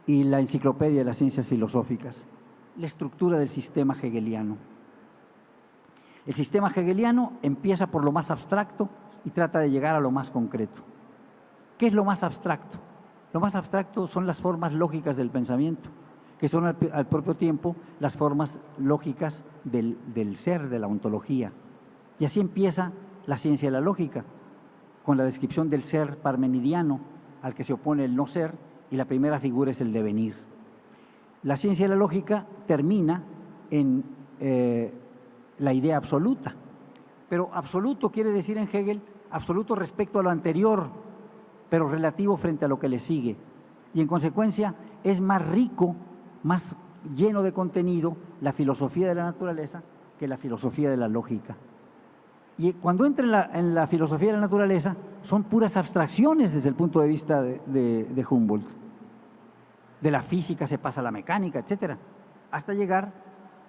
Speaker 4: y la Enciclopedia de las Ciencias Filosóficas? La estructura del sistema hegeliano. El sistema hegeliano empieza por lo más abstracto y trata de llegar a lo más concreto. ¿Qué es lo más abstracto? Lo más abstracto son las formas lógicas del pensamiento, que son al propio tiempo las formas lógicas del ser, de la ontología. Y así empieza la ciencia de la lógica, con la descripción del ser parmenidiano, al que se opone el no ser, y la primera figura es el devenir. La ciencia de la lógica termina en la idea absoluta, pero absoluto quiere decir en Hegel absoluto respecto a lo anterior, pero relativo frente a lo que le sigue, y en consecuencia es más rico, más lleno de contenido la filosofía de la naturaleza que la filosofía de la lógica. Y cuando entra en la filosofía de la naturaleza son puras abstracciones desde el punto de vista de Humboldt. De la física se pasa a la mecánica, etcétera, hasta llegar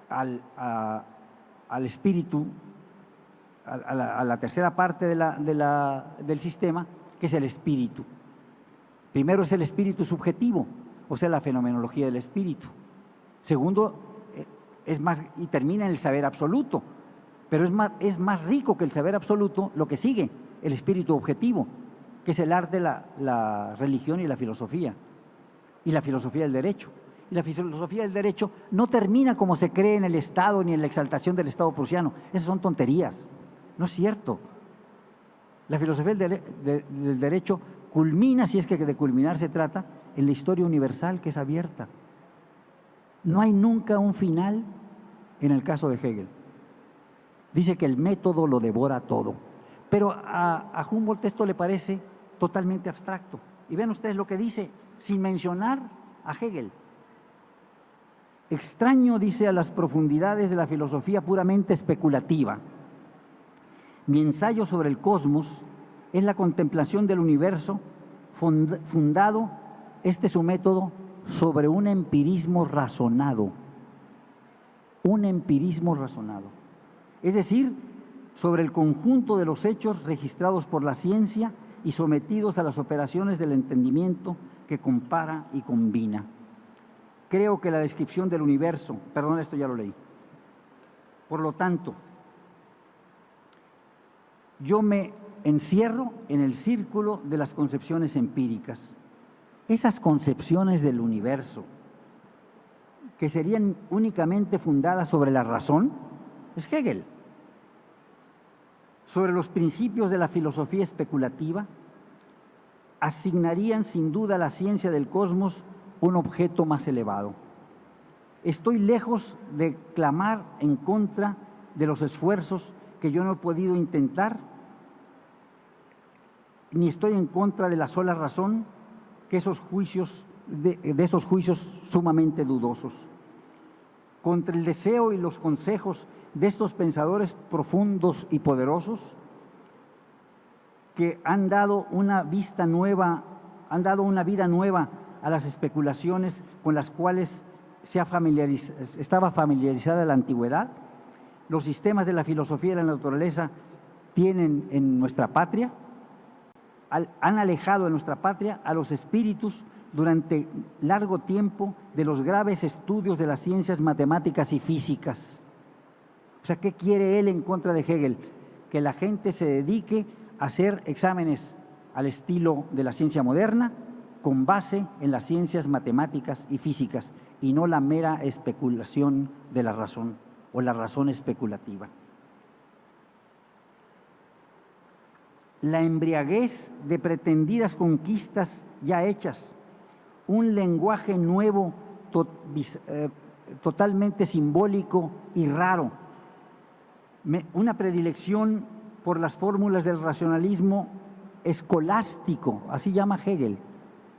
Speaker 4: al espíritu, a la tercera parte del sistema, que es el espíritu. Primero es el espíritu subjetivo, o sea, la fenomenología del espíritu. Segundo, y termina en el saber absoluto, pero es más rico que el saber absoluto lo que sigue, el espíritu objetivo, que es el arte, la religión y la filosofía del derecho. Y la filosofía del derecho no termina como se cree en el Estado ni en la exaltación del Estado prusiano. Esas son tonterías, no es cierto. La filosofía del derecho culmina, si es que de culminar se trata, en la historia universal, que es abierta. No hay nunca un final en el caso de Hegel. Dice que el método lo devora todo. Pero a Humboldt esto le parece totalmente abstracto. Y vean ustedes lo que dice, sin mencionar a Hegel. Extraño, dice, a las profundidades de la filosofía puramente especulativa. Mi ensayo sobre el cosmos es la contemplación del universo fundado, este es su método, sobre un empirismo razonado. Un empirismo razonado. Es decir, sobre el conjunto de los hechos registrados por la ciencia y sometidos a las operaciones del entendimiento que compara y combina. Creo que la descripción del universo, perdón, esto ya lo leí. Por lo tanto, yo me encierro en el círculo de las concepciones empíricas. Esas concepciones del universo, que serían únicamente fundadas sobre la razón, es Hegel. Sobre los principios de la filosofía especulativa, asignarían sin duda a la ciencia del cosmos un objeto más elevado. Estoy lejos de clamar en contra de los esfuerzos que yo no he podido intentar, ni estoy en contra de la sola razón que esos juicios, de esos juicios sumamente dudosos. Contra el deseo y los consejos de estos pensadores profundos y poderosos que han dado una vida nueva a las especulaciones con las cuales estaba familiarizada la antigüedad, los sistemas de la filosofía de la naturaleza tienen en nuestra patria, han alejado de nuestra patria a los espíritus durante largo tiempo de los graves estudios de las ciencias matemáticas y físicas. O sea, ¿qué quiere él en contra de Hegel? Que la gente se dedique a hacer exámenes al estilo de la ciencia moderna con base en las ciencias matemáticas y físicas y no la mera especulación de la razón o la razón especulativa. La embriaguez de pretendidas conquistas ya hechas, un lenguaje nuevo totalmente simbólico y raro, una predilección por las fórmulas del racionalismo escolástico, así llama Hegel,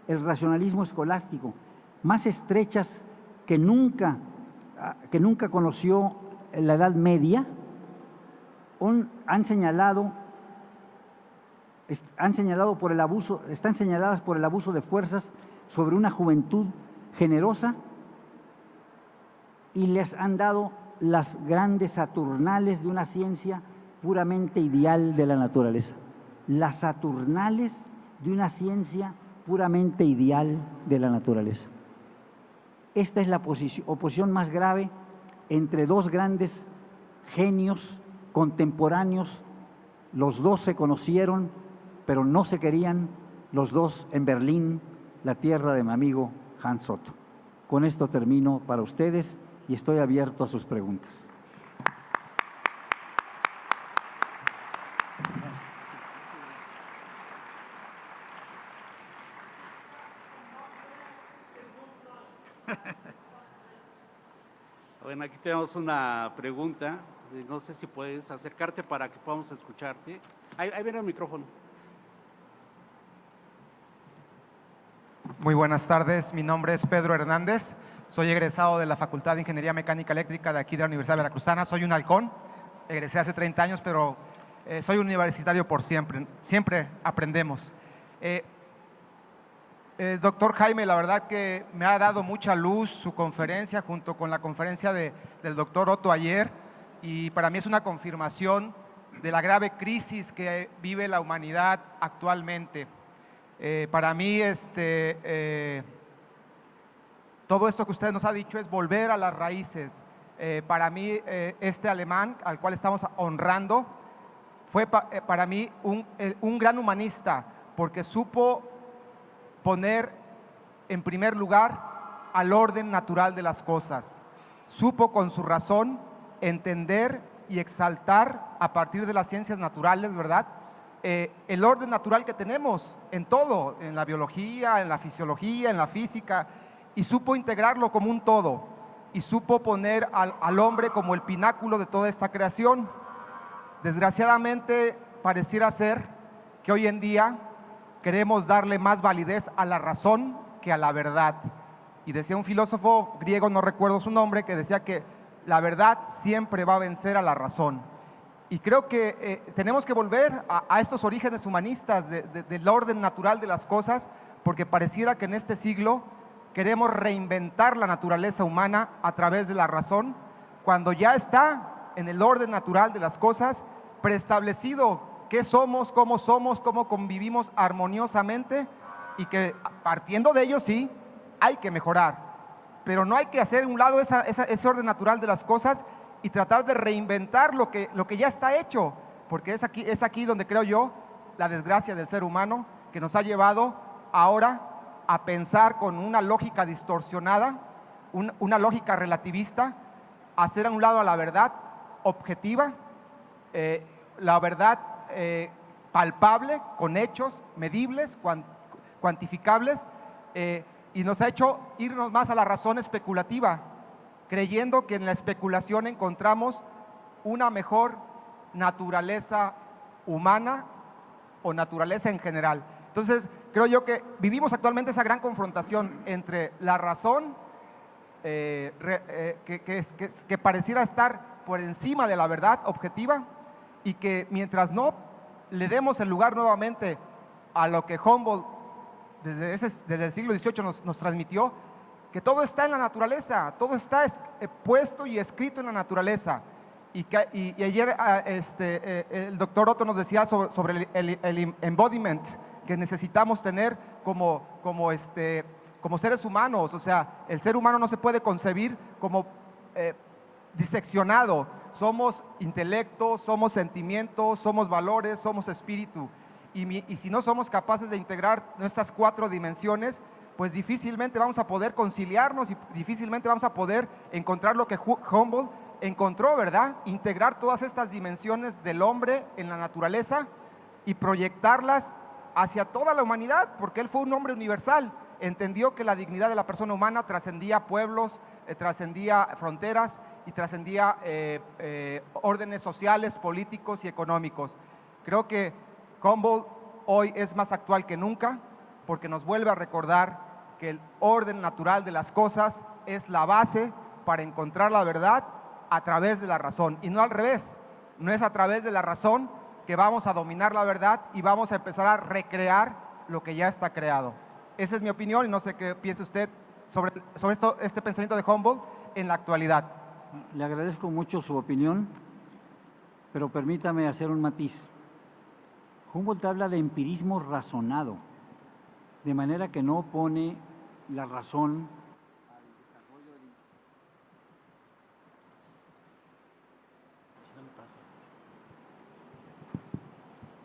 Speaker 4: el racionalismo escolástico, más estrechas que nunca que nunca conoció la Edad Media, están señaladas por el abuso de fuerzas sobre una juventud generosa, y les han dado las grandes Saturnales de una ciencia puramente ideal de la naturaleza. Las Saturnales de una ciencia puramente ideal de la naturaleza. Esta es la oposición más grave entre dos grandes genios contemporáneos. Los dos se conocieron, pero no se querían, los dos en Berlín, la tierra de mi amigo Hans Soto. Con esto termino para ustedes y estoy abierto a sus preguntas.
Speaker 3: Bueno, aquí tenemos una pregunta. No sé si puedes acercarte para que podamos escucharte. Ahí viene el micrófono.
Speaker 6: Muy buenas tardes, mi nombre es Pedro Hernández, soy egresado de la Facultad de Ingeniería Mecánica Eléctrica de aquí de la Universidad Veracruzana. Soy un halcón, egresé hace 30 años, pero soy universitario por siempre, siempre aprendemos. Doctor Jaime, la verdad que me ha dado mucha luz su conferencia junto con la conferencia del doctor Otto ayer, y para mí es una confirmación de la grave crisis que vive la humanidad actualmente. Para mí todo esto que usted nos ha dicho es volver a las raíces. Para mí este alemán al cual estamos honrando fue para mí un gran humanista, porque supo poner en primer lugar al orden natural de las cosas. Supo con su razón entender y exaltar a partir de las ciencias naturales, ¿verdad?, el orden natural que tenemos en todo, en la biología, en la fisiología, en la física, y supo integrarlo como un todo, y supo poner al hombre como el pináculo de toda esta creación. Desgraciadamente, pareciera ser que hoy en día queremos darle más validez a la razón que a la verdad. Y decía un filósofo griego, no recuerdo su nombre, que decía que la verdad siempre va a vencer a la razón. Y creo que tenemos que volver a estos orígenes humanistas del orden natural de las cosas, porque pareciera que en este siglo queremos reinventar la naturaleza humana a través de la razón, cuando ya está en el orden natural de las cosas preestablecido qué somos, cómo convivimos armoniosamente, y que partiendo de ello sí, hay que mejorar, pero no hay que hacer a un lado ese orden natural de las cosas y tratar de reinventar lo que ya está hecho, porque es aquí donde creo yo la desgracia del ser humano, que nos ha llevado ahora a pensar con una lógica distorsionada, una lógica relativista, a hacer a un lado a la verdad objetiva, la verdad palpable, con hechos medibles, cuantificables, y nos ha hecho irnos más a la razón especulativa, creyendo que en la especulación encontramos una mejor naturaleza humana o naturaleza en general. Entonces, creo yo que vivimos actualmente esa gran confrontación entre la razón, que pareciera estar por encima de la verdad objetiva, y que mientras no le demos el lugar nuevamente a lo que Humboldt desde el siglo XVIII nos transmitió, que todo está en la naturaleza, todo está puesto y escrito en la naturaleza. Y ayer el doctor Otto nos decía sobre el embodiment que necesitamos tener como seres humanos. O sea, el ser humano no se puede concebir como diseccionado. Somos intelecto, somos sentimientos, somos valores, somos espíritu. Y si no somos capaces de integrar nuestras 4 dimensiones, pues difícilmente vamos a poder conciliarnos y difícilmente vamos a poder encontrar lo que Humboldt encontró, ¿verdad? Integrar todas estas dimensiones del hombre en la naturaleza y proyectarlas hacia toda la humanidad, porque él fue un hombre universal. Entendió que la dignidad de la persona humana trascendía pueblos, trascendía fronteras y trascendía órdenes sociales, políticos y económicos. Creo que Humboldt hoy es más actual que nunca, porque nos vuelve a recordar que el orden natural de las cosas es la base para encontrar la verdad a través de la razón y no al revés. No es a través de la razón que vamos a dominar la verdad y vamos a empezar a recrear lo que ya está creado. Esa es mi opinión y no sé qué piensa usted sobre este pensamiento de Humboldt en la actualidad.
Speaker 4: Le agradezco mucho su opinión, pero permítame hacer un matiz. Humboldt habla de empirismo razonado, de manera que no pone la razón al desarrollo del...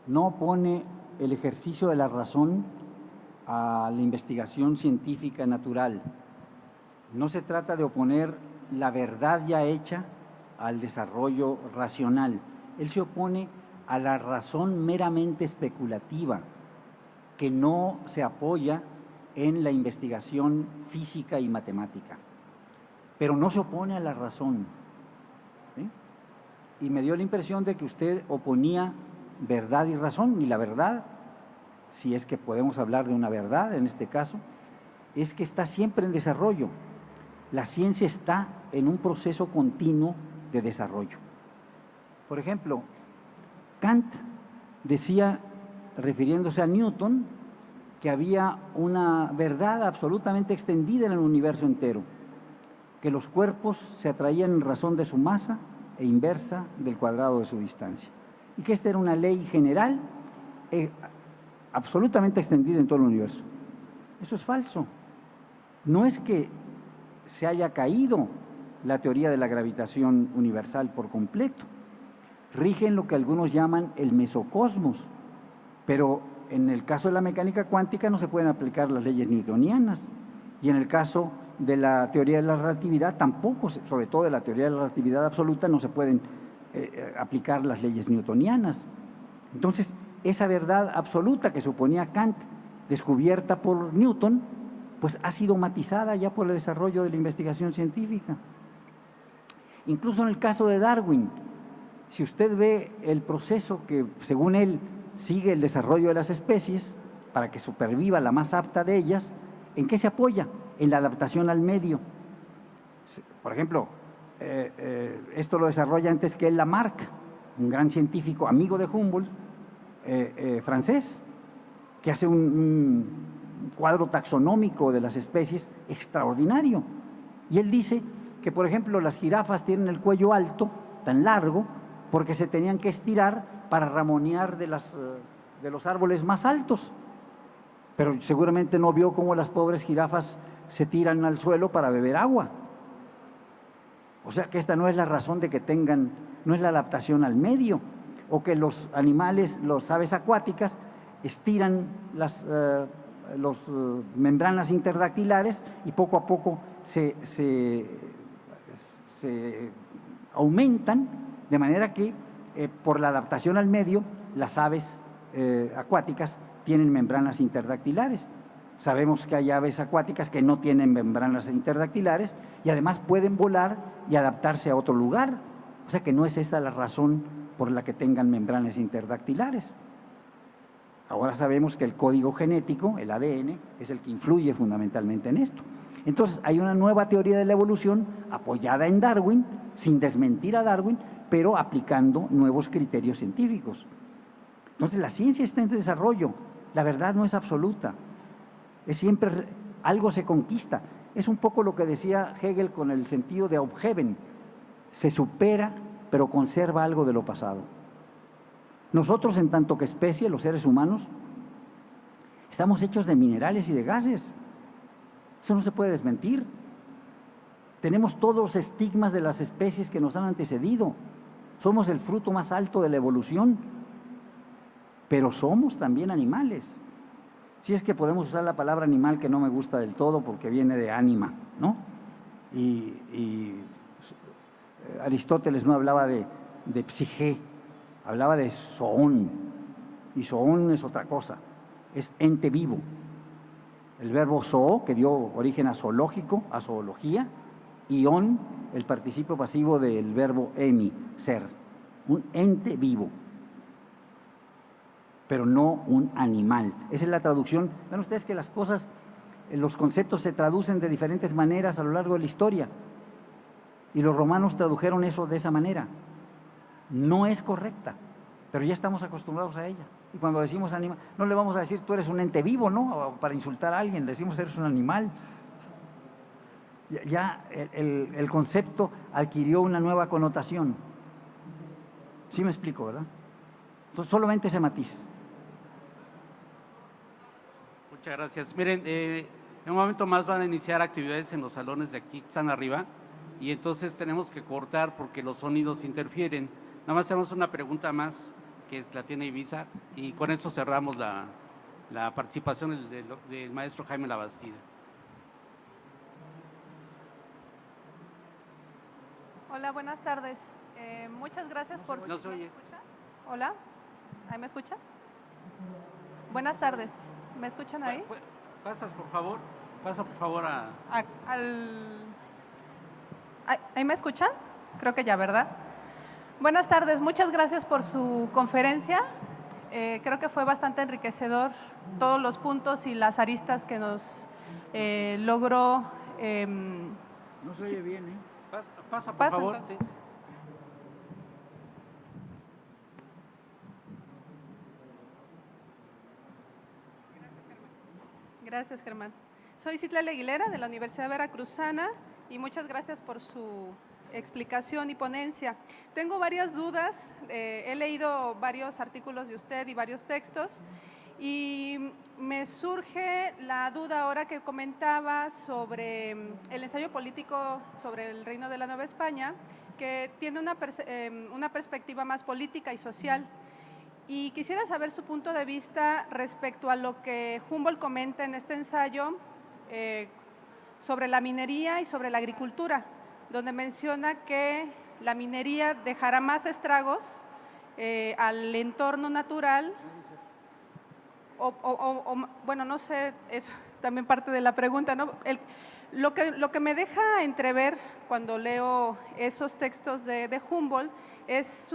Speaker 4: No pone el ejercicio de la razón a la investigación científica natural. No se trata de oponer la verdad ya hecha al desarrollo racional. Él se opone a la razón meramente especulativa, que no se apoya en la investigación física y matemática. Pero no se opone a la razón. ¿Sí? Y me dio la impresión de que usted oponía verdad y razón, y la verdad, si es que podemos hablar de una verdad en este caso, es que está siempre en desarrollo. La ciencia está en un proceso continuo de desarrollo. Por ejemplo, Kant decía, refiriéndose a Newton, que había una verdad absolutamente extendida en el universo entero, que los cuerpos se atraían en razón de su masa e inversa del cuadrado de su distancia, y que esta era una ley general absolutamente extendida en todo el universo. Eso es falso. No es que se haya caído la teoría de la gravitación universal por completo. Rigen lo que algunos llaman el mesocosmos, pero en el caso de la mecánica cuántica no se pueden aplicar las leyes newtonianas, y en el caso de la teoría de la relatividad tampoco, sobre todo de la teoría de la relatividad absoluta, no se pueden aplicar las leyes newtonianas. Entonces, esa verdad absoluta que suponía Kant, descubierta por Newton, pues ha sido matizada ya por el desarrollo de la investigación científica. Incluso en el caso de Darwin, si usted ve el proceso que, según él, sigue el desarrollo de las especies para que superviva la más apta de ellas, ¿en qué se apoya? En la adaptación al medio. Por ejemplo, esto lo desarrolla antes que él Lamarck, un gran científico, amigo de Humboldt, francés, que hace un cuadro taxonómico de las especies extraordinario. Y él dice que, por ejemplo, las jirafas tienen el cuello alto, tan largo, porque se tenían que estirar para ramonear de los árboles más altos. Pero seguramente no vio cómo las pobres jirafas se tiran al suelo para beber agua. O sea que esta no es la razón de que tengan, no es la adaptación al medio, o que los animales, las aves acuáticas, estiran las membranas interdactilares y poco a poco se aumentan, de manera que por la adaptación al medio las aves acuáticas tienen membranas interdactilares. Sabemos que hay aves acuáticas que no tienen membranas interdactilares y además pueden volar y adaptarse a otro lugar. O sea que no es esta la razón por la que tengan membranas interdactilares. Ahora sabemos que el código genético, el ADN, es el que influye fundamentalmente en esto. Entonces hay una nueva teoría de la evolución apoyada en Darwin, sin desmentir a Darwin, pero aplicando nuevos criterios científicos. Entonces la ciencia está en desarrollo, la verdad no es absoluta, es siempre algo se conquista. Es un poco lo que decía Hegel con el sentido de Aufheben, se supera pero conserva algo de lo pasado. Nosotros, en tanto que especie, los seres humanos, estamos hechos de minerales y de gases. Eso no se puede desmentir. Tenemos todos los estigmas de las especies que nos han antecedido. Somos el fruto más alto de la evolución, pero somos también animales. Si es que podemos usar la palabra animal, que no me gusta del todo porque viene de ánima, ¿no? Y Aristóteles no hablaba de psique, hablaba de zoón, y zoón es otra cosa, es ente vivo. El verbo zoo, que dio origen a zoológico, a zoología, y on, el participio pasivo del verbo emi, ser, un ente vivo, pero no un animal. Esa es la traducción. Ven ustedes que las cosas, los conceptos se traducen de diferentes maneras a lo largo de la historia. Y los romanos tradujeron eso de esa manera. No es correcta, pero ya estamos acostumbrados a ella. Y cuando decimos animal, no le vamos a decir tú eres un ente vivo, ¿no? Para insultar a alguien, le decimos eres un animal. Ya el concepto adquirió una nueva connotación. ¿Sí me explico, verdad? Entonces, solamente ese matiz.
Speaker 3: Muchas gracias. Miren, en un momento más van a iniciar actividades en los salones de aquí que están arriba y entonces tenemos que cortar porque los sonidos interfieren. Nada más hacemos una pregunta más que la tiene Ibiza y con eso cerramos la participación del maestro Jaime Labastida.
Speaker 7: Hola, buenas tardes. Muchas gracias por…
Speaker 3: No se oye.
Speaker 7: ¿Me escucha? Hola, ¿ahí me escucha? Buenas tardes, ¿me escuchan ahí?
Speaker 3: Pasa por favor a…
Speaker 7: ¿Ahí me escuchan? Creo que ya, ¿verdad? Buenas tardes, muchas gracias por su conferencia. Creo que fue bastante enriquecedor todos los puntos y las aristas que nos logró…
Speaker 4: No se oye bien, ¿eh?
Speaker 3: Pasa por
Speaker 7: Paso,
Speaker 3: favor.
Speaker 7: entonces.
Speaker 3: Sí.
Speaker 7: Gracias, Germán. Soy Citlali Aguilera de la Universidad Veracruzana y muchas gracias por su explicación y ponencia. Tengo varias dudas, he leído varios artículos de usted y varios textos y me surge la duda ahora que comentaba sobre el ensayo político sobre el Reino de la Nueva España, que tiene una perspectiva más política y social. Y quisiera saber su punto de vista respecto a lo que Humboldt comenta en este ensayo sobre la minería y sobre la agricultura, donde menciona que la minería dejará más estragos al entorno natural, bueno, no sé, es también parte de la pregunta, ¿no? Lo que me deja entrever cuando leo esos textos de Humboldt es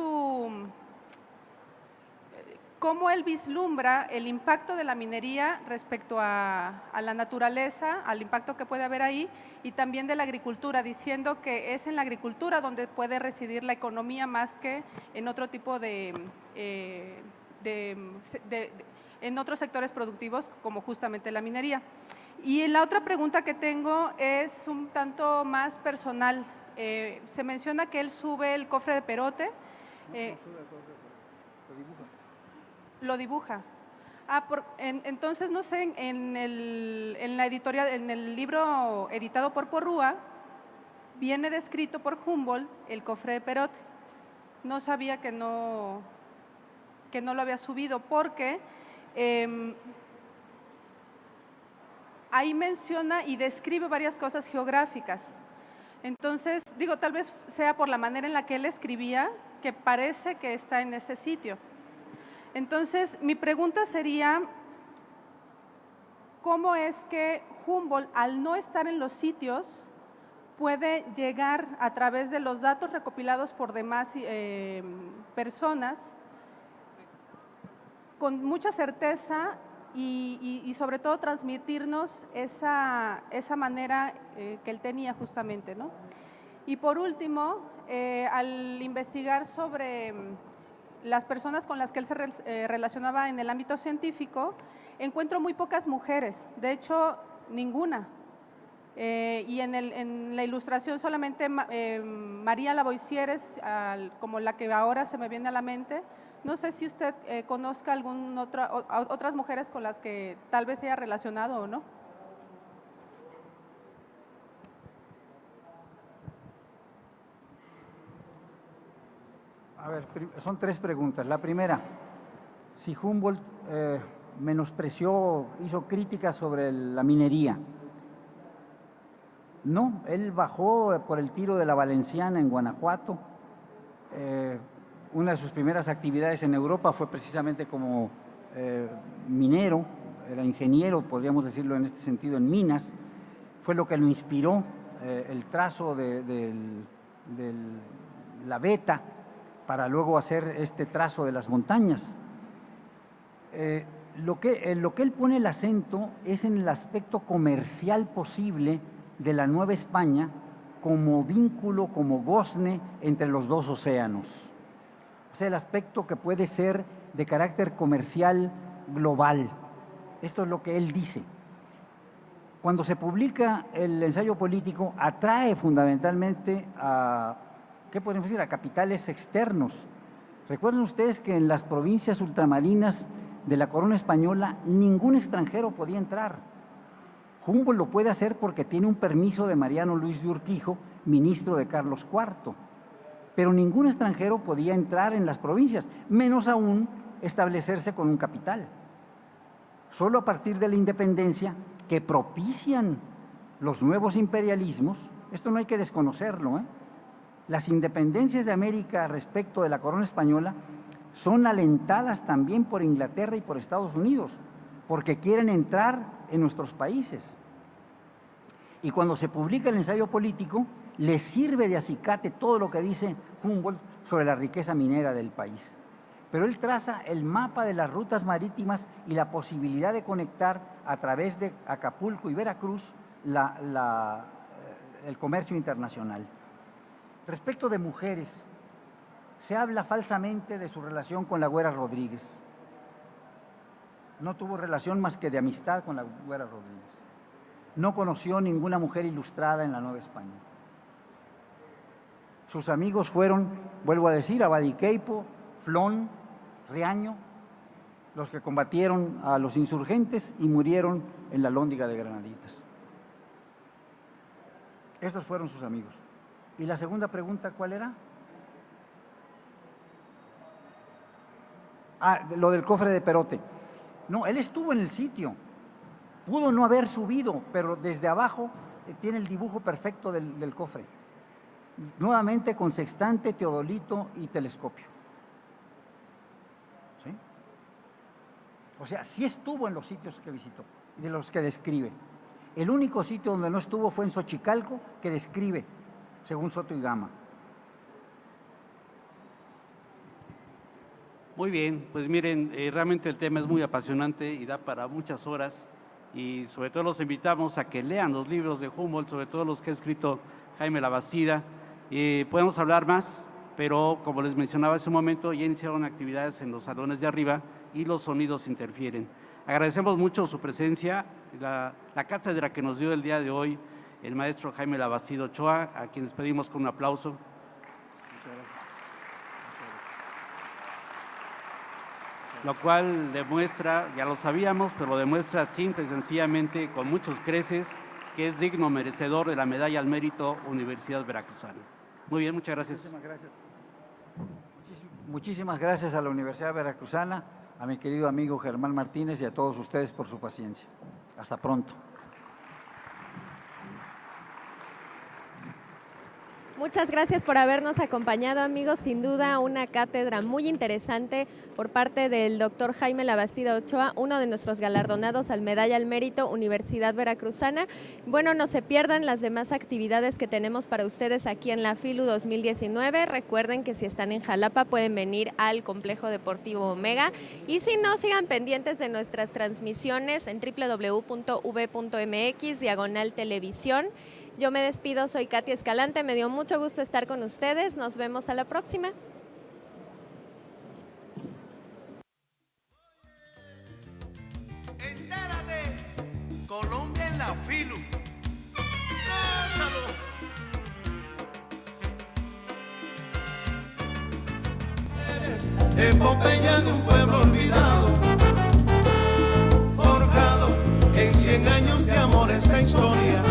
Speaker 7: cómo él vislumbra el impacto de la minería respecto a la naturaleza, al impacto que puede haber ahí, y también de la agricultura, diciendo que es en la agricultura donde puede residir la economía más que en otro tipo en otros sectores productivos, como justamente la minería. Y la otra pregunta que tengo es un tanto más personal. Se menciona que él sube el cofre de Perote. Lo dibuja. Entonces, no sé, en la editorial, en el libro editado por Porrúa, viene descrito por Humboldt el cofre de Perote. No sabía que no lo había subido porque ahí menciona y describe varias cosas geográficas. Entonces, digo, tal vez sea por la manera en la que él escribía, que parece que está en ese sitio. Entonces, mi pregunta sería, ¿cómo es que Humboldt, al no estar en los sitios, puede llegar a través de los datos recopilados por demás personas con mucha certeza y sobre todo transmitirnos esa manera que él tenía justamente, ¿no? Y por último, al investigar sobre las personas con las que él se relacionaba en el ámbito científico, encuentro muy pocas mujeres, de hecho, ninguna. Y en la ilustración solamente María Lavoisieres, como la que ahora se me viene a la mente. No sé si usted conozca otras mujeres con las que tal vez se haya relacionado o no.
Speaker 4: A ver, son tres preguntas. La primera, si Humboldt menospreció, hizo críticas sobre la minería. No, él bajó por el tiro de la Valenciana en Guanajuato. Una de sus primeras actividades en Europa fue precisamente como minero, era ingeniero, podríamos decirlo en este sentido, en minas. Fue lo que lo inspiró, el trazo de la veta, para luego hacer este trazo de las montañas. Lo que él pone el acento es en el aspecto comercial posible de la Nueva España como vínculo, como gozne entre los dos océanos. O sea, el aspecto que puede ser de carácter comercial global. Esto es lo que él dice. Cuando se publica el ensayo político, atrae fundamentalmente a, ¿qué podemos decir?, a capitales externos. Recuerden ustedes que en las provincias ultramarinas de la corona española ningún extranjero podía entrar. Humboldt lo puede hacer porque tiene un permiso de Mariano Luis de Urquijo, ministro de Carlos IV, pero ningún extranjero podía entrar en las provincias, menos aún establecerse con un capital. Solo a partir de la independencia, que propician los nuevos imperialismos, esto no hay que desconocerlo, las independencias de América respecto de la corona española son alentadas también por Inglaterra y por Estados Unidos, porque quieren entrar en nuestros países. Y cuando se publica el ensayo político, les sirve de acicate todo lo que dice Humboldt sobre la riqueza minera del país. Pero él traza el mapa de las rutas marítimas y la posibilidad de conectar a través de Acapulco y Veracruz el comercio internacional. Respecto de mujeres, se habla falsamente de su relación con la Güera Rodríguez. No tuvo relación más que de amistad con la Güera Rodríguez. No conoció ninguna mujer ilustrada en la Nueva España. Sus amigos fueron, vuelvo a decir, Abadiqueipo, Flón, Riaño, los que combatieron a los insurgentes y murieron en la Lóndiga de Granaditas. Estos fueron sus amigos. ¿Y la segunda pregunta cuál era? Lo del cofre de Perote. No, él estuvo en el sitio. Pudo no haber subido, pero desde abajo tiene el dibujo perfecto del cofre. Nuevamente con sextante, teodolito y telescopio. ¿Sí? O sea, sí estuvo en los sitios que visitó, de los que describe. El único sitio donde no estuvo fue en Xochicalco, que describe, según Soto y Gama.
Speaker 3: Muy bien, pues miren, realmente el tema es muy apasionante y da para muchas horas, y sobre todo los invitamos a que lean los libros de Humboldt, sobre todo los que ha escrito Jaime Labastida. Podemos hablar más, pero como les mencionaba hace un momento, ya iniciaron actividades en los salones de arriba y los sonidos interfieren. Agradecemos mucho su presencia, la cátedra que nos dio el día de hoy el maestro Jaime Labastida Ochoa, a quienes pedimos con un aplauso. Lo cual demuestra, ya lo sabíamos, pero lo demuestra simple y sencillamente, con muchos creces, que es digno merecedor de la medalla al mérito Universidad Veracruzana. Muy bien, muchas gracias.
Speaker 4: Muchísimas gracias. Muchísimas gracias a la Universidad Veracruzana, a mi querido amigo Germán Martínez y a todos ustedes por su paciencia. Hasta pronto.
Speaker 2: Muchas gracias por habernos acompañado, amigos. Sin duda, una cátedra muy interesante por parte del doctor Jaime Labastida Ochoa, uno de nuestros galardonados al Medalla al Mérito Universidad Veracruzana. Bueno, no se pierdan las demás actividades que tenemos para ustedes aquí en la FILU 2019. Recuerden que si están en Jalapa pueden venir al Complejo Deportivo Omega, y si no, sigan pendientes de nuestras transmisiones en www.v.mx/televisión. Yo me despido, soy Katia Escalante, me dio mucho gusto estar con ustedes, nos vemos a la próxima.
Speaker 1: Entérate, Colombia en la FILU. ¡Gózalo! Eres epopeya de un pueblo olvidado, forjado en 100 años de amor esa historia.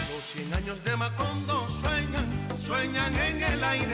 Speaker 1: Los 100 años de Macondo sueñan en el aire.